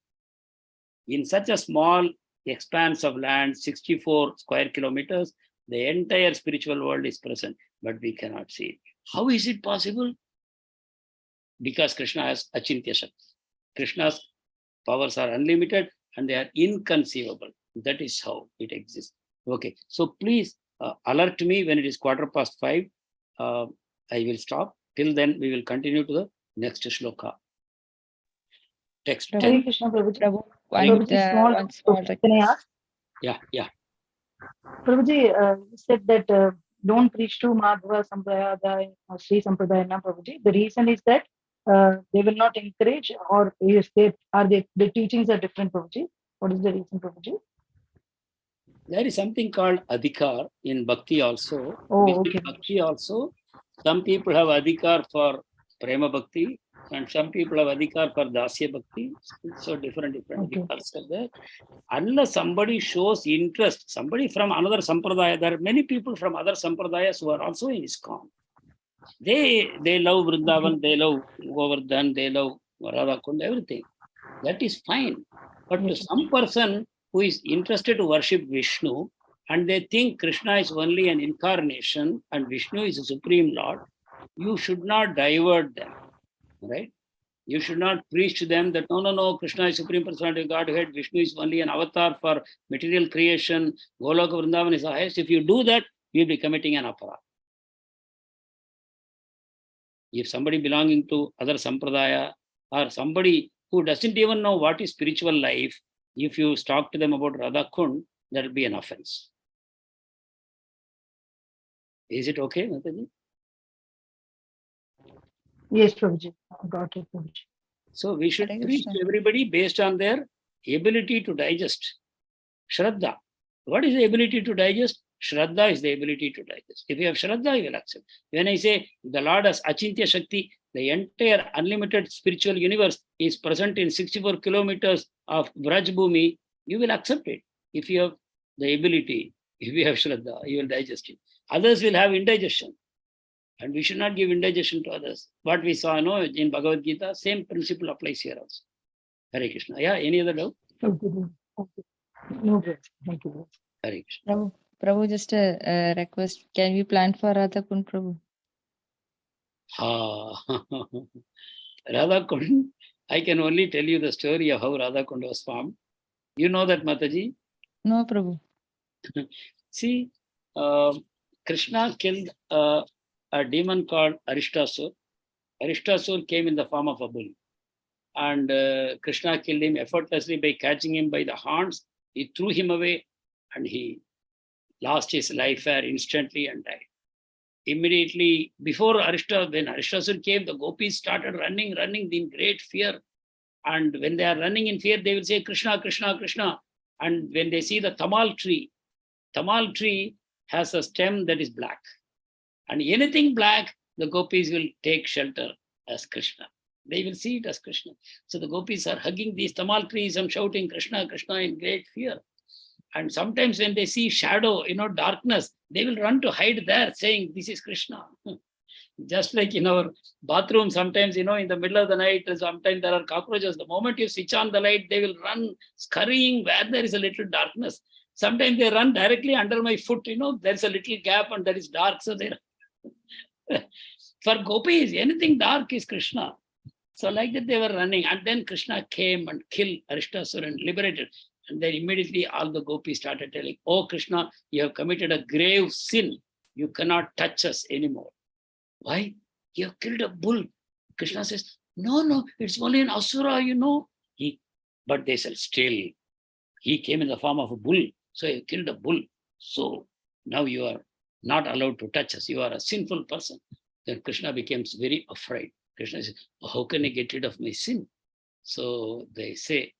Speaker 2: In such a small expanse of land, 64 square kilometers, the entire spiritual world is present, but we cannot see it. How is it possible? Because Krishna has Achintya Shakti. Krishna's powers are unlimited and they are inconceivable. That is how it exists. Okay, so please alert me when it is 5:15. I will stop. Till then, we will continue to the next shloka. Text
Speaker 4: Prabhu,
Speaker 2: 10.
Speaker 3: Hare Krishna, Prabhuji.
Speaker 4: Prabhu,
Speaker 3: Prabhuji,
Speaker 4: one small
Speaker 3: can I ask?
Speaker 2: Yeah.
Speaker 3: Prabhuji, you said that don't preach to Madhva Sampradaya or Sri Sampradaya, na Prabhuji. The reason is that they will not encourage, or yes, the teachings are different, Prabhuji. What is the reason, Prabhuji?
Speaker 2: There is something called adhikar in bhakti also.
Speaker 3: Oh,
Speaker 2: Within
Speaker 3: okay.
Speaker 2: bhakti also, some people have adhikar for Prema Bhakti, and some people have Adhikar for Dasya Bhakti. So different
Speaker 3: Okay.
Speaker 2: Adhikars are there. Unless somebody shows interest, somebody from another Sampradaya, there are many people from other Sampradayas who are also in ISKCON. They love Vrindavan, they love Govardhan, they love Radha Kund, everything. That is fine. But to
Speaker 3: Yes.
Speaker 2: some person who is interested to worship Vishnu and they think Krishna is only an incarnation and Vishnu is a supreme Lord, you should not divert them, right? You should not preach to them that no, Krishna is supreme personality of Godhead, Vishnu is only an avatar for material creation, Goloka Vrindavan is the highest. If you do that, you'll be committing an aparadha. If somebody belonging to other sampradaya or somebody who doesn't even know what is spiritual life, if you talk to them about Radha Kund, that will be an offense. Is it okay, Mataji?
Speaker 3: Yes, Prabhuji. Got it, Prabhuji.
Speaker 2: So we should
Speaker 4: Hare
Speaker 2: preach
Speaker 4: Krishna.
Speaker 2: to everybody based on their ability to digest. Shraddha. What is the ability to digest? Shraddha is the ability to digest. If you have Shraddha, you will accept. When I say the Lord has Achintya Shakti, the entire unlimited spiritual universe is present in 64 kilometers of Vraj Bhumi, you will accept it. If you have the ability, if you have Shraddha, you will digest it. Others will have indigestion. And we should not give indigestion to others. What we saw in Bhagavad Gita, same principle applies here also. Hare Krishna. Yeah, any other doubt?
Speaker 3: Okay. Okay. No, Prabhuji. Thank you.
Speaker 2: Hare Krishna.
Speaker 4: Prabhu, just a request. Can we plan for Radha Kund, Prabhu?
Speaker 2: Radha Kund, I can only tell you the story of how Radha Kund was formed. You know that, Mataji?
Speaker 4: No, Prabhu.
Speaker 2: See, Krishna killed a demon called Arishtasur. Arishtasur came in the form of a bull. And Krishna killed him effortlessly by catching him by the horns. He threw him away and he lost his life there instantly and died. Immediately before when Arishtasur came, the gopis started running in great fear. And when they are running in fear, they will say, Krishna, Krishna, Krishna. And when they see the tamal tree has a stem that is black. And anything black, the gopis will take shelter as Krishna. They will see it as Krishna. So the gopis are hugging these tamal trees and shouting Krishna, Krishna in great fear. And sometimes when they see shadow, darkness, they will run to hide there saying, this is Krishna. Just like in our bathroom, sometimes, in the middle of the night, sometimes there are cockroaches. The moment you switch on the light, they will run scurrying where there is a little darkness. Sometimes they run directly under my foot, there's a little gap and there is dark. So they for gopis, anything dark is Krishna. So like that they were running. And then Krishna came and killed Arishtasur and liberated. And then immediately all the gopis started telling, oh Krishna, you have committed a grave sin. You cannot touch us anymore. Why? You have killed a bull. Krishna says, no, it's only an asura, But they said, still, he came in the form of a bull. So you killed a bull. So now you are not allowed to touch us. You are a sinful person. Then Krishna becomes very afraid. Krishna says, how can I get rid of my sin? So they say,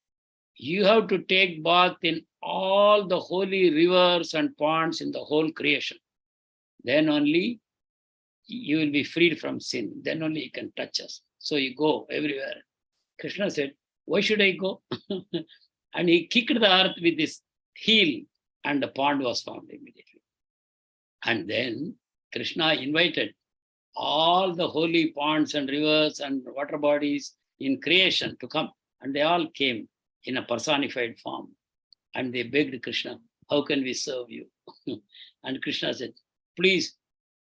Speaker 2: you have to take bath in all the holy rivers and ponds in the whole creation. Then only you will be freed from sin. Then only you can touch us. So you go everywhere. Krishna said, why should I go? And he kicked the earth with his heel and the pond was formed immediately. And then Krishna invited all the holy ponds and rivers and water bodies in creation to come. And they all came in a personified form. And they begged Krishna, how can we serve you? And Krishna said, please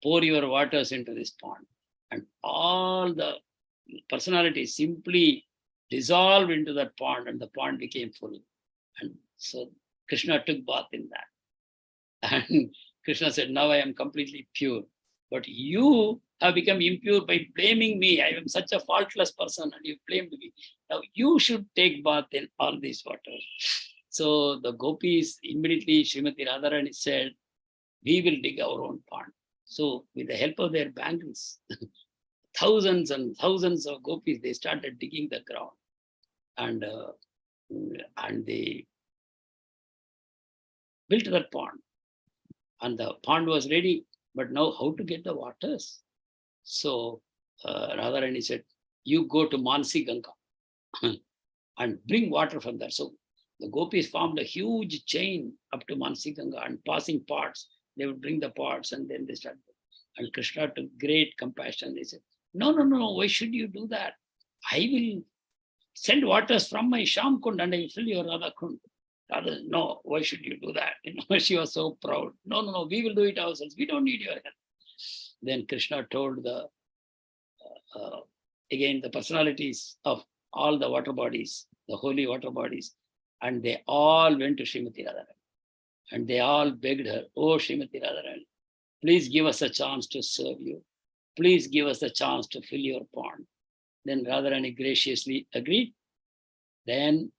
Speaker 2: pour your waters into this pond. And all the personalities simply dissolved into that pond and the pond became full. And so Krishna took bath in that. And Krishna said, now I am completely pure. But you have become impure by blaming me. I am such a faultless person and you blamed me. Now you should take bath in all these waters. So the gopis immediately, Srimati Radharani said, we will dig our own pond. So with the help of their bangles, thousands and thousands of gopis, they started digging the ground. And they built that pond. And the pond was ready. But now how to get the waters? So Radharani said, you go to Mansi Ganga and bring water from there. So the gopis formed a huge chain up to Mansi Ganga and passing pots. They would bring the pots and then they started. And Krishna took great compassion. He said, no, why should you do that? I will send waters from my Sham Kund and I will fill your Radha Kund. Radha, no, why should you do that? She was so proud. No, we will do it ourselves. We don't need your help. Then Krishna told again the personalities of all the water bodies, the holy water bodies, and they all went to Srimati Radharani. And they all begged her, oh Srimati Radharani, please give us a chance to serve you. Please give us a chance to fill your pond. Then Radharani graciously agreed. Then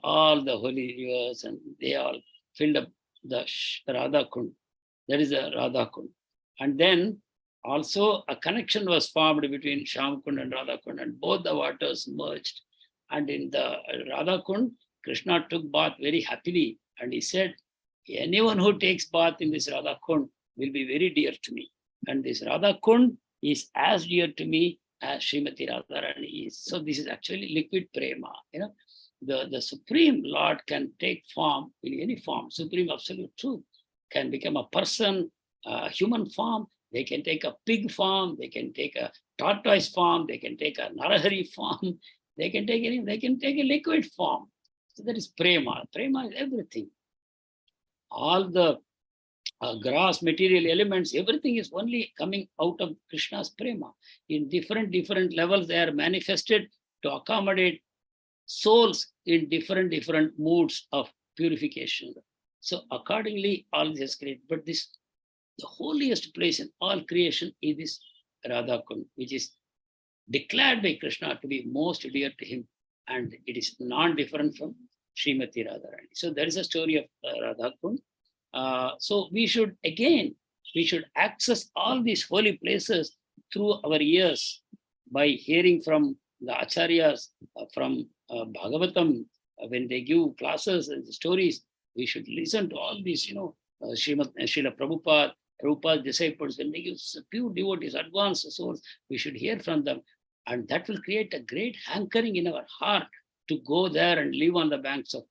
Speaker 2: all the holy rivers and they all filled up the Radha Kund. That is the Radha Kund. And then also a connection was formed between Sham Kund and Radha Kund, and both the waters merged. And in the Radha Kund, Krishna took bath very happily. And he said, anyone who takes bath in this Radha Kund will be very dear to me. And this Radha Kund is as dear to me as Srimati Radharani is. So this is actually liquid prema. The Supreme Lord can take form in any form. Supreme Absolute Truth can become a person, a human form. They can take a pig form. They can take a tortoise form. They can take a Narahari form. They can take anything. They can take a liquid form. So that is prema. Prema is everything. All the gross material elements, everything is only coming out of Krishna's prema. In different levels, they are manifested to accommodate souls in different moods of purification. So accordingly, all this is created. But the holiest place in all creation is this Radha Kund, which is declared by Krishna to be most dear to him. And it is non-different from Srimati Radharani. So there is a story of Radha Kund. So we should access all these holy places through our ears by hearing from the acharyas, from Bhagavatam, when they give classes and stories. We should listen to all these, Srila Prabhupada's disciples, when they give pure devotees, advanced souls, we should hear from them. And that will create a great hankering in our heart to go there and live on the banks of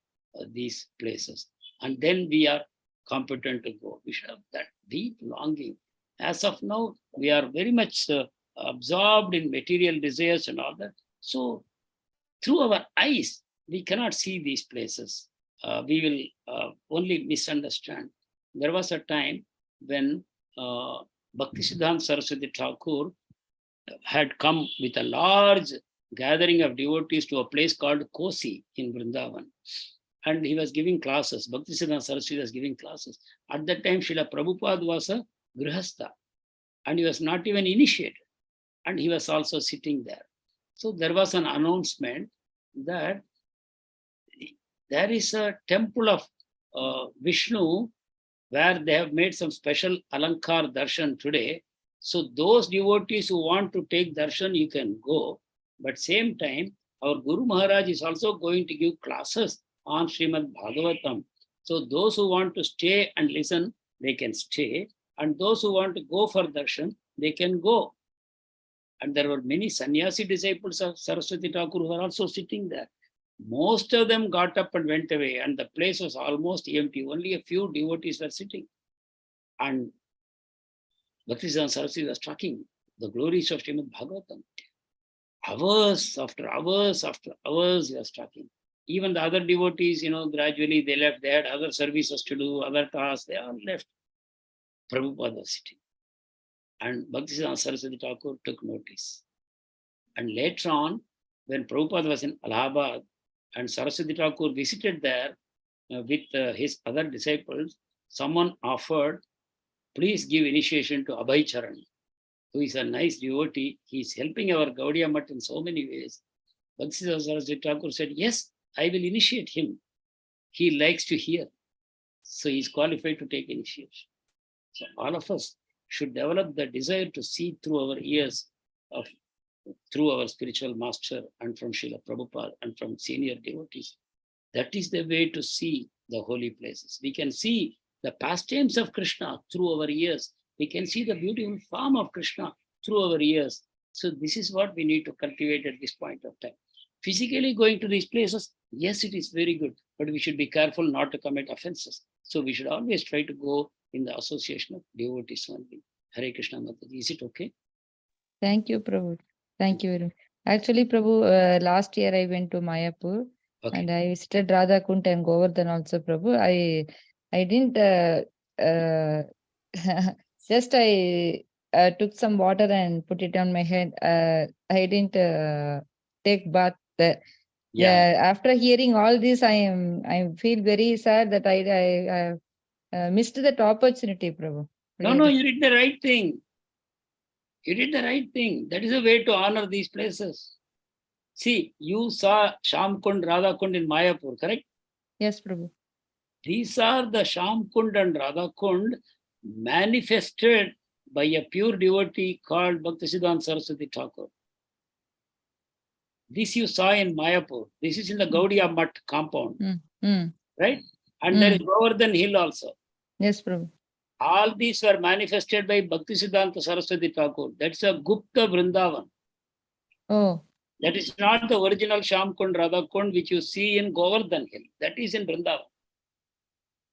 Speaker 2: these places. And then we are competent to go. We should have that deep longing. As of now, we are very much absorbed in material desires and all that. So through our eyes, we cannot see these places. We will only misunderstand. There was a time when Bhaktisiddhanta Saraswati Thakur had come with a large gathering of devotees to a place called Kosi in Vrindavan. And he was giving classes. Bhaktisiddhanta Saraswati was giving classes. At that time, Srila Prabhupada was a grihastha. And he was not even initiated. And he was also sitting there. So there was an announcement that there is a temple of Vishnu where they have made some special Alankar darshan today. So those devotees who want to take darshan, you can go. But same time, our Guru Maharaj is also going to give classes on Srimad Bhagavatam. So those who want to stay and listen, they can stay. And those who want to go for darshan, they can go. And there were many sannyasi disciples of Saraswati Thakur who were also sitting there. Most of them got up and went away, and the place was almost empty. Only a few devotees were sitting. And Bhaktisiddhanta Saraswati was talking the glories of Srimad Bhagavatam. Hours after hours after hours, he was talking. Even the other devotees, gradually they left. They had other services to do, other tasks. They all left. Prabhupada was sitting. And Bhaktisiddhanta Saraswati Thakur took notice. And later on, when Prabhupada was in Allahabad and Saraswati Thakur visited there with his other disciples, someone offered, please give initiation to Abhay Charan, who is a nice devotee. He is helping our Gaudiya Math in so many ways. Bhaktisiddhanta Saraswati Thakur said, yes, I will initiate him. He likes to hear. So he is qualified to take initiation. So all of us should develop the desire to see through our ears through our spiritual master and from Srila Prabhupada and from senior devotees. That is the way to see the holy places. We can see the pastimes of Krishna through our ears. We can see the beautiful form of Krishna through our ears. So this is what we need to cultivate at this point of time. Physically going to these places, yes, it is very good, but we should be careful not to commit offenses. So we should always try to go in the association of devotees only. Hare Krishna Mataji. Is it okay?
Speaker 4: Thank you, Prabhu. Thank you very much. Actually, Prabhu, last year I went to Mayapur
Speaker 2: Okay.
Speaker 4: and I visited Radha Kund and Govardhan also, Prabhu. I didn't just I took some water and put it on my head. I didn't take bath there.
Speaker 2: Yeah.
Speaker 4: After hearing all this, I feel very sad that I missed that opportunity, Prabhu.
Speaker 2: No,
Speaker 4: Really.
Speaker 2: no, you did the right thing. You did the right thing. That is a way to honor these places. See, you saw Sham Kund, Radha Kund in Mayapur, correct?
Speaker 4: Yes, Prabhu.
Speaker 2: These are the Sham Kund and Radha Kund manifested by a pure devotee called Bhaktisiddhanta Saraswati Thakur. This you saw in Mayapur. This is in the Gaudiya Mutt compound, right? And there is Govardhan Hill also.
Speaker 4: Yes, Prabhu.
Speaker 2: All these were manifested by Bhaktisiddhanta Saraswati Thakur. That's a Gupta Vrindavan.
Speaker 4: Oh.
Speaker 2: That is not the original Sham Kund, Radha Kund, which you see in Govardhan Hill. That is in Vrindavan.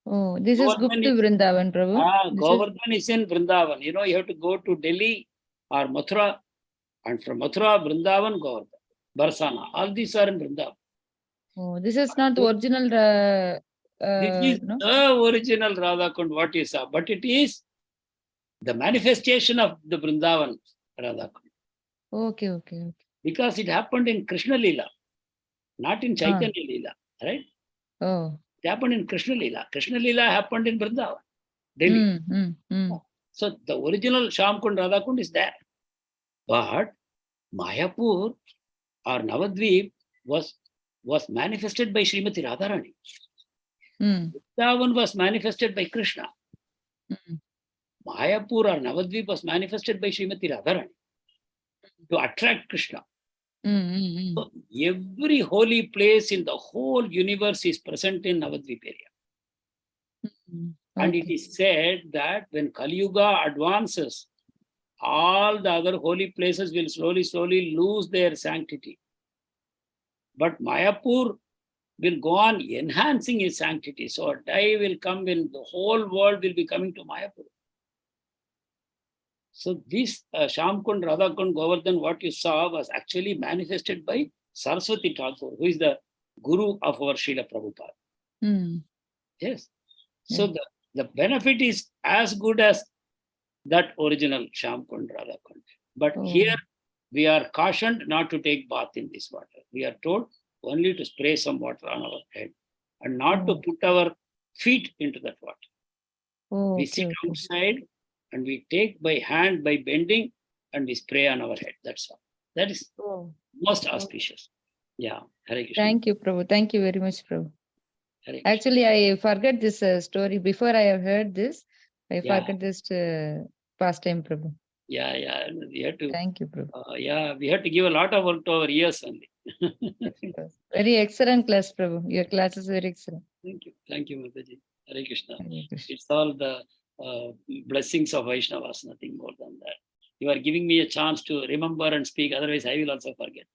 Speaker 4: Oh, this
Speaker 2: Govardhan
Speaker 4: is Gupta Vrindavan, Prabhu.
Speaker 2: Govardhan is in Vrindavan. You know, you have to go to Delhi or Mathura, and from Mathura, Vrindavan, Govardhan, Barsana. All these are in Vrindavan.
Speaker 4: Oh, this is not the original.
Speaker 2: This is
Speaker 4: no?
Speaker 2: the original Radha Kund, what you saw, but it is the manifestation of the Vrindavan Radha Kund.
Speaker 4: Okay.
Speaker 2: Because it happened in Krishna Leela, not in Chaitanya Leela, right?
Speaker 4: Oh.
Speaker 2: It happened in Krishna Leela. Krishna Leela happened in Vrindavan, Delhi. So the original Sham Kund, Radha Kund is there. But Mayapur or Navadvip was manifested by Srimati Radharani. Vrindavan was manifested by Krishna. Mayapur or Navadvip was manifested by Srimati Radharani to attract Krishna. So every holy place in the whole universe is present in Navadvip area. And it is said that when Kali Yuga advances, all the other holy places will slowly lose their sanctity. But Mayapur will go on enhancing its sanctity. So a day will come when the whole world will be coming to Mayapur. So this Sham Kund, Radha Kund, Govardhan, what you saw was actually manifested by Saraswati Thakur, who is the guru of our Srila Prabhupada. Yes. So the benefit is as good as that original Sham Kund, Radha Kund. But here we are cautioned not to take bath in this water. We are told only to spray some water on our head and not to put our feet into that water. We sit outside and we take by hand, by bending, and we spray on our head. That's all. That is most auspicious. Yeah. Hare Krishna.
Speaker 4: Thank you, Prabhu. Thank you very much, Prabhu.
Speaker 2: Hare Krishna.
Speaker 4: Actually, I forgot this story. Before I have heard this, I forgot this past time, Prabhu.
Speaker 2: Yeah. We have to.
Speaker 4: Thank you, Prabhu.
Speaker 2: We have to give a lot of work to our ears only.
Speaker 4: Very excellent class, Prabhu. Your class is very excellent.
Speaker 2: Thank you, Mataji. Hare Krishna.
Speaker 4: Hare Krishna.
Speaker 2: It's all the blessings of Vaishnavas, nothing more than that. You are giving me a chance to remember and speak, otherwise I will also forget.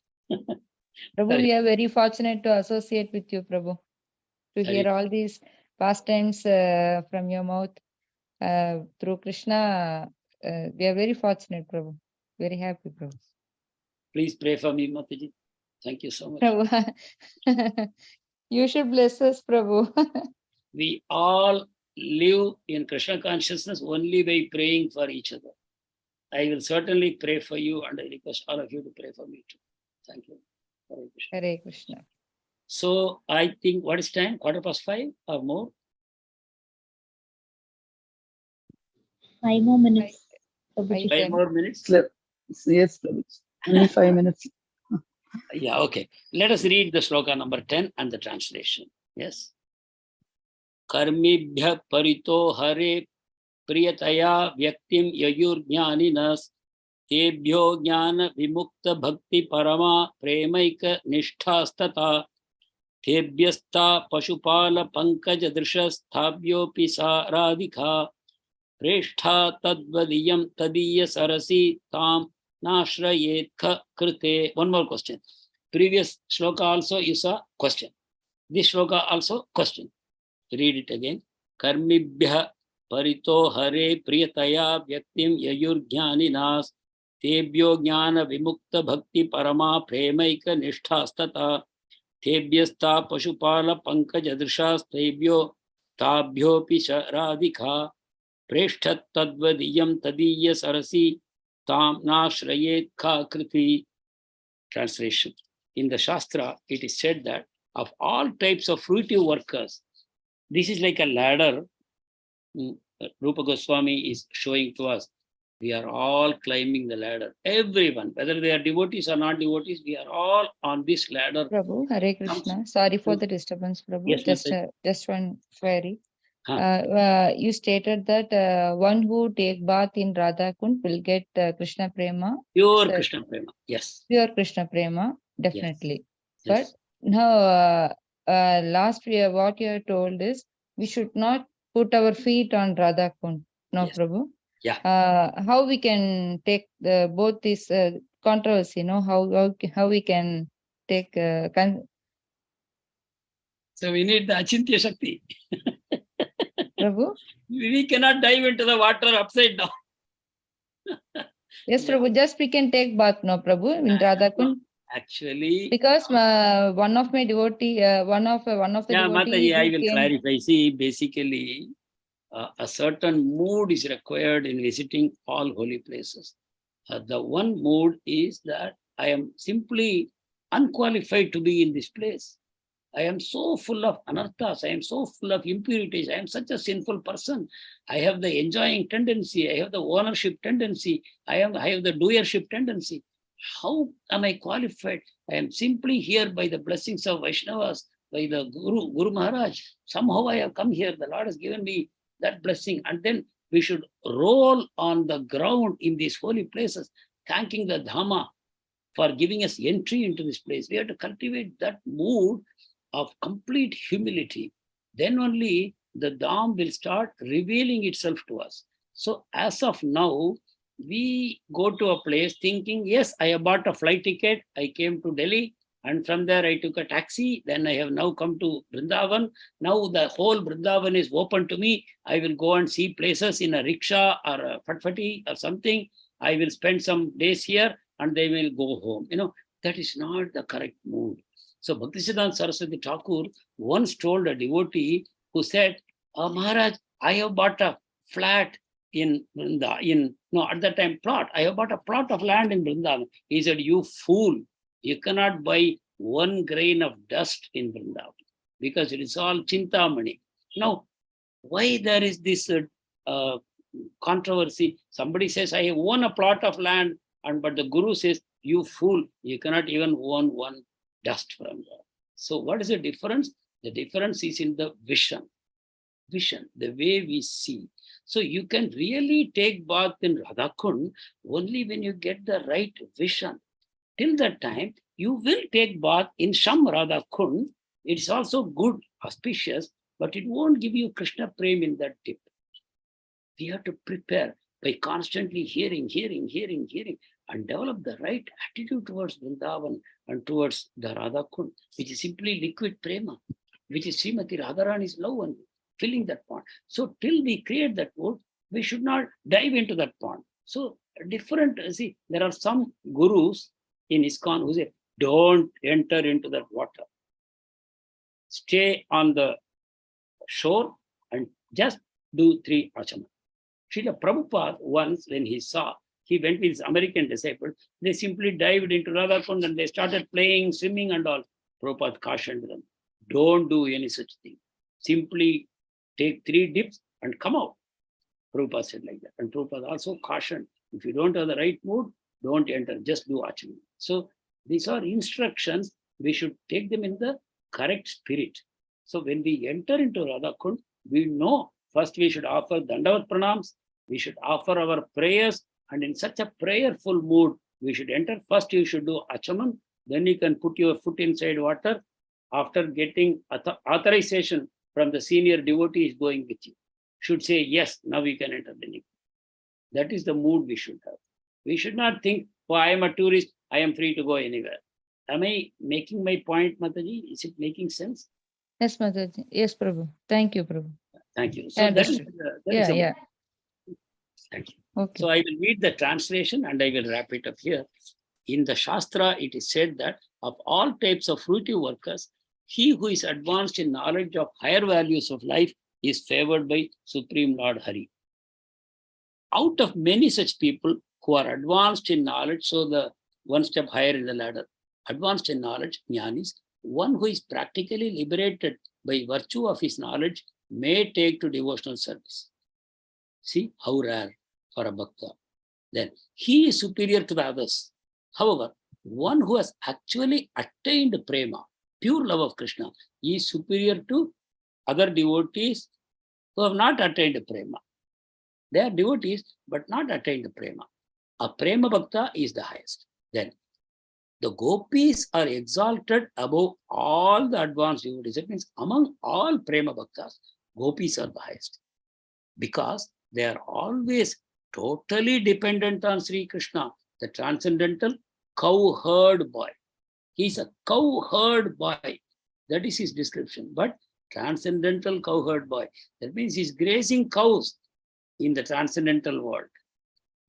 Speaker 4: Prabhu, we are very fortunate to associate with you, Prabhu, to hear all these pastimes from your mouth through Krishna. We are very fortunate, Prabhu. Very happy, Prabhu.
Speaker 2: Please pray for me, Mataji. Thank you so much.
Speaker 4: Prabhu, you should bless us, Prabhu.
Speaker 2: We all live in Krishna consciousness only by praying for each other. I will certainly pray for you, and I request all of you to pray for me too. Thank you. Hare Krishna.
Speaker 4: Hare Krishna.
Speaker 2: So I think, what is time? 5:15 or more?
Speaker 5: 5 more minutes.
Speaker 2: 5 more minutes?
Speaker 1: Yes, only 5 minutes.
Speaker 2: Yeah, okay. Let us read the sloka number 10 and the translation. Yes. Karmibhya parito hare priyataya vyaktim yayurjnaninas tebhyo jnana vimukta bhakti parama premaika nishtastata tebhyasta pashupala pankaj drishas thabyopi sa radhika Prestha tadvadiyam tadiya sarasi tam nashrayet krite. One more question. Previous shloka also is a question. This shloka also question. Read it again. Karmibhya parito hare priyataya vyaktim yayur jnaninas tebhyo jnana vimukta bhakti parama premaika nisthastata tebhyasta pashupala pankajadrishas tebhyo tabhyopi radhika preshtat tadvadiyam tadiya sarasi tam nashrayet ka kriti. Translation. In the Shastra, it is said that of all types of fruitive workers, this is like a ladder. Rupa Goswami is showing to us. We are all climbing the ladder. Everyone, whether they are devotees or not devotees, we are all on this ladder.
Speaker 4: Prabhu, Hare Krishna. Sorry for the disturbance, Prabhu.
Speaker 2: Yes,
Speaker 4: Just one query.
Speaker 2: Huh.
Speaker 4: You stated that one who take bath in Radha Kund will get Krishna Prema.
Speaker 2: Pure Krishna Prema. Yes.
Speaker 4: Pure Krishna Prema, definitely.
Speaker 2: Yes.
Speaker 4: But now, last year, what you have told is we should not put our feet on Radha Kund. No,
Speaker 2: Yes.
Speaker 4: Prabhu.
Speaker 2: Yeah.
Speaker 4: How we can take both this controversy, how we can take
Speaker 2: So we need the Achintya Shakti.
Speaker 4: Prabhu?
Speaker 2: We cannot dive into the water upside down.
Speaker 4: Yes, Prabhu, just we can take bath, no, Prabhu, in Radha Kund.
Speaker 2: Actually,
Speaker 4: because one of my devotee, one of the
Speaker 2: yeah,
Speaker 4: devotee
Speaker 2: Mataji, I
Speaker 4: who
Speaker 2: will
Speaker 4: came,
Speaker 2: clarify. See, basically, a certain mood is required in visiting all holy places. The one mood is that I am simply unqualified to be in this place. I am so full of anarthas. I am so full of impurities. I am such a sinful person. I have the enjoying tendency. I have the ownership tendency. I have the doership tendency. How am I qualified? I am simply here by the blessings of Vaishnavas, by the Guru Maharaj. Somehow I have come here. The Lord has given me that blessing. And then we should roll on the ground in these holy places, thanking the Dhamma for giving us entry into this place. We have to cultivate that mood of complete humility. Then only the Dham will start revealing itself to us. So as of now, we go to a place thinking, yes, I have bought a flight ticket. I came to Delhi, and from there I took a taxi. Then I have now come to Vrindavan. Now the whole Vrindavan is open to me. I will go and see places in a rickshaw or a fatfati or something. I will spend some days here and they will go home. That is not the correct mood. So Bhaktisiddhanta Saraswati Thakur once told a devotee who said, Maharaj, I have bought a flat at that time plot. I have bought a plot of land in Vrindavan. He said, you fool, you cannot buy one grain of dust in Vrindavan because it is all Chintamani. Now, why there is this controversy? Somebody says, I own a plot of land, but the Guru says, you fool, you cannot even own one dust from there. So what is the difference? The difference is in the vision, the way we see. So you can really take bath in Radhakund only when you get the right vision. Till that time, you will take bath in some Radhakund. It's also good, auspicious, but it won't give you Krishna Prem in that dip. We have to prepare by constantly hearing, and develop the right attitude towards Vrindavan and towards the Radhakund, which is simply liquid prema, which is Srimati Radharani's love and filling that pond. So till we create that mood, we should not dive into that pond. So there are some gurus in ISKCON who say, don't enter into that water. Stay on the shore and just do 3 achana. Srila Prabhupada once, when he went with his American disciples, they simply dived into Radhakund and they started playing, swimming and all. Prabhupada cautioned them, don't do any such thing. Simply take 3 dips and come out. Prabhupada said like that. And Prabhupada also cautioned, if you don't have the right mood, don't enter, just do achana. So these are instructions, we should take them in the correct spirit. So when we enter into Radhakund, we know first we should offer Dandavat Pranams, we should offer our prayers, and in such a prayerful mood, we should enter. First you should do Achaman, then you can put your foot inside water. After getting authorization from the senior devotee is going with you, should say, yes, now we can enter the Nikki. That is the mood we should have. We should not think Oh, I am a tourist, I am free to go anywhere. Am I making my point, Mataji? Is it making sense?
Speaker 4: Yes, Mataji. Yes, Prabhu. Thank you, Prabhu.
Speaker 2: Thank you.
Speaker 4: I
Speaker 2: So that is,
Speaker 4: understood.
Speaker 2: that is
Speaker 4: Yeah.
Speaker 2: Thank you.
Speaker 4: Okay.
Speaker 2: So I will read the translation and I will wrap it up here. In the Shastra, it is said that of all types of fruitive workers, he who is advanced in knowledge of higher values of life is favored by Supreme Lord Hari. Out of many such people who are advanced in knowledge, so the one step higher in the ladder, advanced in knowledge, jnanis, one who is practically liberated by virtue of his knowledge may take to devotional service. See how rare for a bhakta. Then he is superior to the others. However, one who has actually attained prema, pure love of Krishna, is superior to other devotees who have not attained prema. They are devotees, but not attained prema. A prema bhakta is the highest. Then the gopis are exalted above all the advanced devotees. That means among all prema bhaktas, gopis are the highest. Because they are always totally dependent on Sri Krishna, the transcendental cowherd boy. He's a cowherd boy. That is his description. But transcendental cowherd boy. That means he's grazing cows in the transcendental world,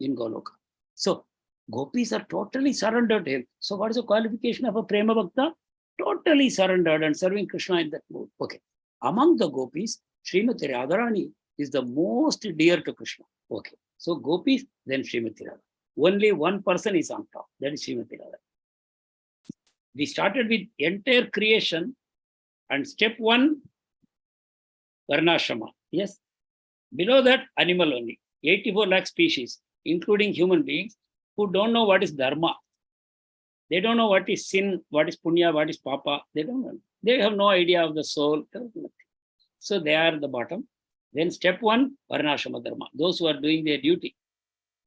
Speaker 2: in Goloka. So gopis are totally surrendered to him. So what is the qualification of a prema bhakta? Totally surrendered and serving Krishna in that mood. Okay. Among the gopis, Srimati Radharani is the most dear to Krishna. Okay. So gopis, then Srimati Radha. Only one person is on top. That is Srimati Radha. We started with entire creation and step 1, Varnashrama. Yes. Below that, animal only. 84 lakh species, including human beings, who don't know what is dharma. They don't know what is sin, what is punya, what is papa. They don't know. They have no idea of the soul. So they are at the bottom. Then step 1, Varnashrama dharma. Those who are doing their duty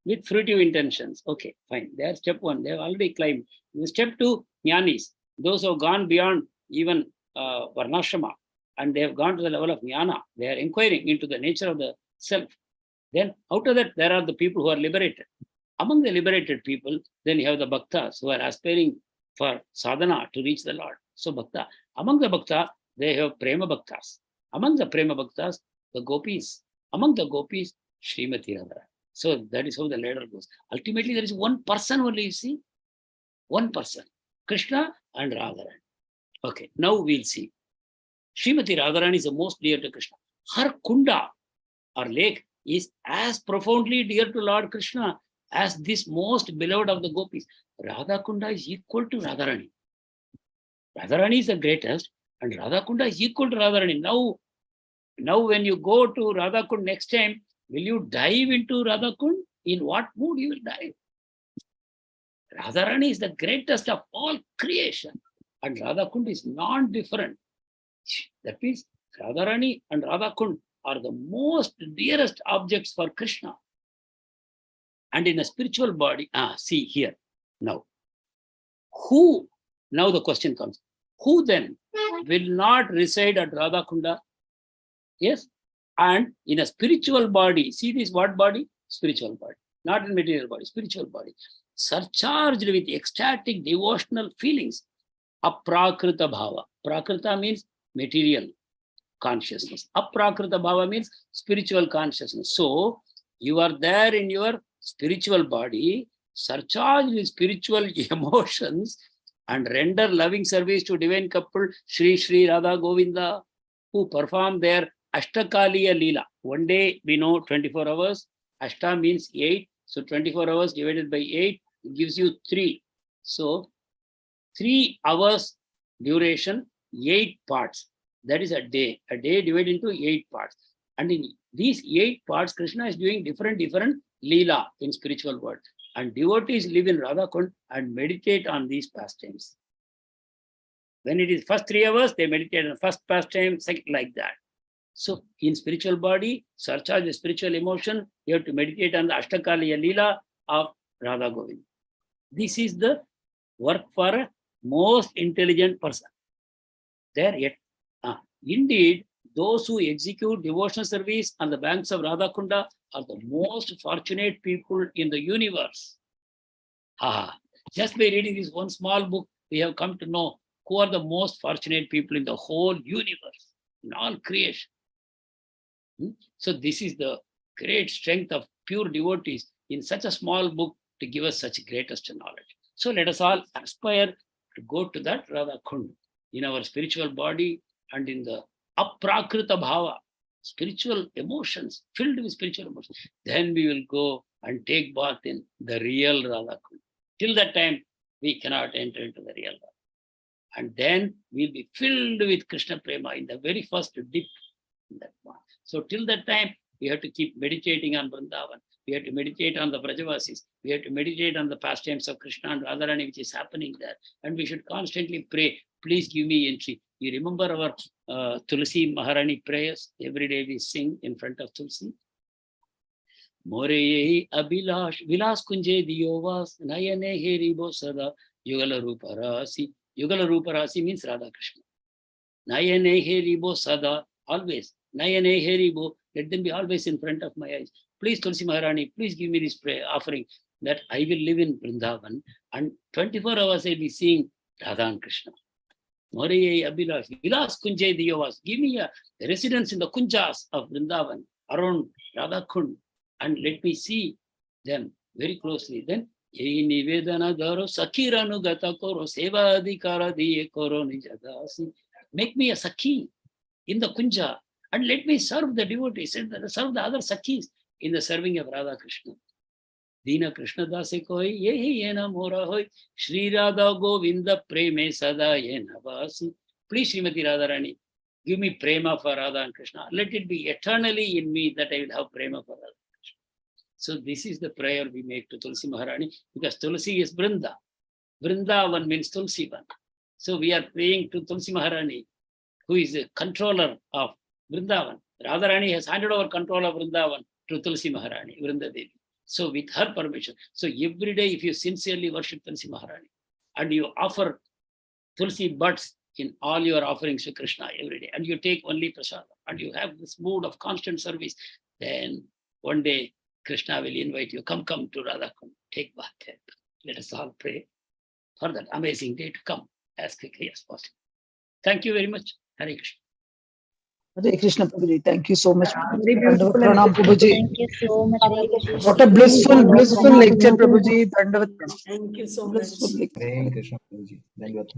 Speaker 2: with fruitive intentions. Okay, fine. They are step 1. They have already climbed. Step 2, jnanis. Those who have gone beyond even Varnashrama and they have gone to the level of jnana. They are inquiring into the nature of the self. Then out of that, there are the people who are liberated. Among the liberated people, then you have the bhaktas who are aspiring for sadhana to reach the Lord. So bhakta. Among the bhakta, they have prema bhaktas. Among the prema bhaktas, the gopis. Among the gopis, Srimati Radha. So that is how the ladder goes. Ultimately, there is one person only, you see. One person. Krishna and Radharani. Okay, now we'll see. Srimati Radharani is the most dear to Krishna. Her kunda, or lake, is as profoundly dear to Lord Krishna as this most beloved of the gopis. Radha Kunda is equal to Radharani. Radharani is the greatest, and Radha Kunda is equal to Radharani. Now when you go to Radha Kund next time, will you dive into Radha Kund? In what mood you will dive? Radharani is the greatest of all creation, and Radha Kund is non-different. That means Radharani and Radha Kund are the most dearest objects for Krishna. And in a spiritual body, see here, now the question comes, who then will not reside at Radha Kunda? Yes, and in a spiritual body, see this what body? Spiritual body, not in material body, spiritual body, surcharged with ecstatic devotional feelings, aprakrita bhava. Prakrita means material consciousness. Aprakrita bhava means spiritual consciousness. So you are there in your spiritual body, surcharged with spiritual emotions, and render loving service to divine couple Sri Sri Radha Govinda, who perform their Ashtakaliya Leela. One day we know 24 hours. Ashta means 8. So 24 hours divided by 8 gives you 3. So 3 hours duration, 8 parts. That is a day divided into 8 parts. And in these 8 parts, Krishna is doing different Leela in spiritual world. And devotees live in Radha Kund and meditate on these pastimes. When it is first 3 hours, they meditate on first pastime, second, like that. So in spiritual body, surcharge the spiritual emotion, you have to meditate on the Ashtakaliya Leela of Radha Govind. This is the work for a most intelligent person. There yet. Indeed, those who execute devotional service on the banks of Radha Kunda are the most fortunate people in the universe. Just by reading this one small book, we have come to know who are the most fortunate people in the whole universe, in all creation. So this is the great strength of pure devotees in such a small book to give us such greatest knowledge. So let us all aspire to go to that Radha Kund in our spiritual body and in the aprakrita bhava, spiritual emotions, filled with spiritual emotions. Then we will go and take bath in the real Radha Kund. Till that time, we cannot enter into the real Radha. And then we'll be filled with Krishna Prema in the very first dip in that one. So till that time, we have to keep meditating on Vrindavan. We have to meditate on the Brajavasis. We have to meditate on the pastimes of Krishna and Radharani, which is happening there. And we should constantly pray, please give me entry. You remember our Tulsi Maharani prayers? Every day we sing in front of Tulsi. Moreye Abhilash, Vilas Kunje Diyovas, Nayane Heribo Sada, Yugala Ruparasi. Yugala Ruparasi means Radha Krishna. Nayane Heribo Sada, always. Nayane Heribo, let them be always in front of my eyes. Please, Tulsi Maharani, please give me this prayer offering that I will live in Vrindavan and 24 hours I'll be seeing Radha and Krishna. Moreye Abhilash, Vilas Kunje Diyovas, give me a residence in the Kunjas of Vrindavan around Radha Kund and let me see them very closely. Then, Nivedana Daro Sakiranu Gata Koro Seva Adhikara Diye Koro Nijadasi. Make me a Sakhi in the Kunja and let me serve the devotees, serve the other Sakhis in the serving of Radha Krishna. Dina Krishna Dase Koi, Yehi Yena Mora Hoi, Shri Radha Govinda Preme Sada Yena Vasi. Please, Srimati Radharani, give me prema for Radha and Krishna. Let it be eternally in me that I will have prema for Radha. So this is the prayer we make to Tulsi Maharani, because Tulsi is Vrinda. Vrindavan means Tulsivan. So we are praying to Tulsi Maharani, who is the controller of Vrindavan. Radharani has handed over control of Vrindavan to Tulsi Maharani, Vrinda Devi. So with her permission. So every day, if you sincerely worship Tulsi Maharani and you offer Tulsi buds in all your offerings to Krishna every day, and you take only prasada, and you have this mood of constant service, then one day Krishna will invite you, come to Radha Kund, take bath. Let us all pray for that amazing day to come as quickly as possible. Thank you very much. Hare Krishna.
Speaker 1: Hare Krishna Prabhuji. Thank you so much.
Speaker 3: Very beautiful.
Speaker 1: Pranam Prabhuji.
Speaker 4: Thank you so much, Prabhuji.
Speaker 1: What a blissful lecture, Prabhuji.
Speaker 6: Thank you so much.
Speaker 1: Blissful lecture.
Speaker 7: Hare Krishna Prabhuji. Dhanyavad.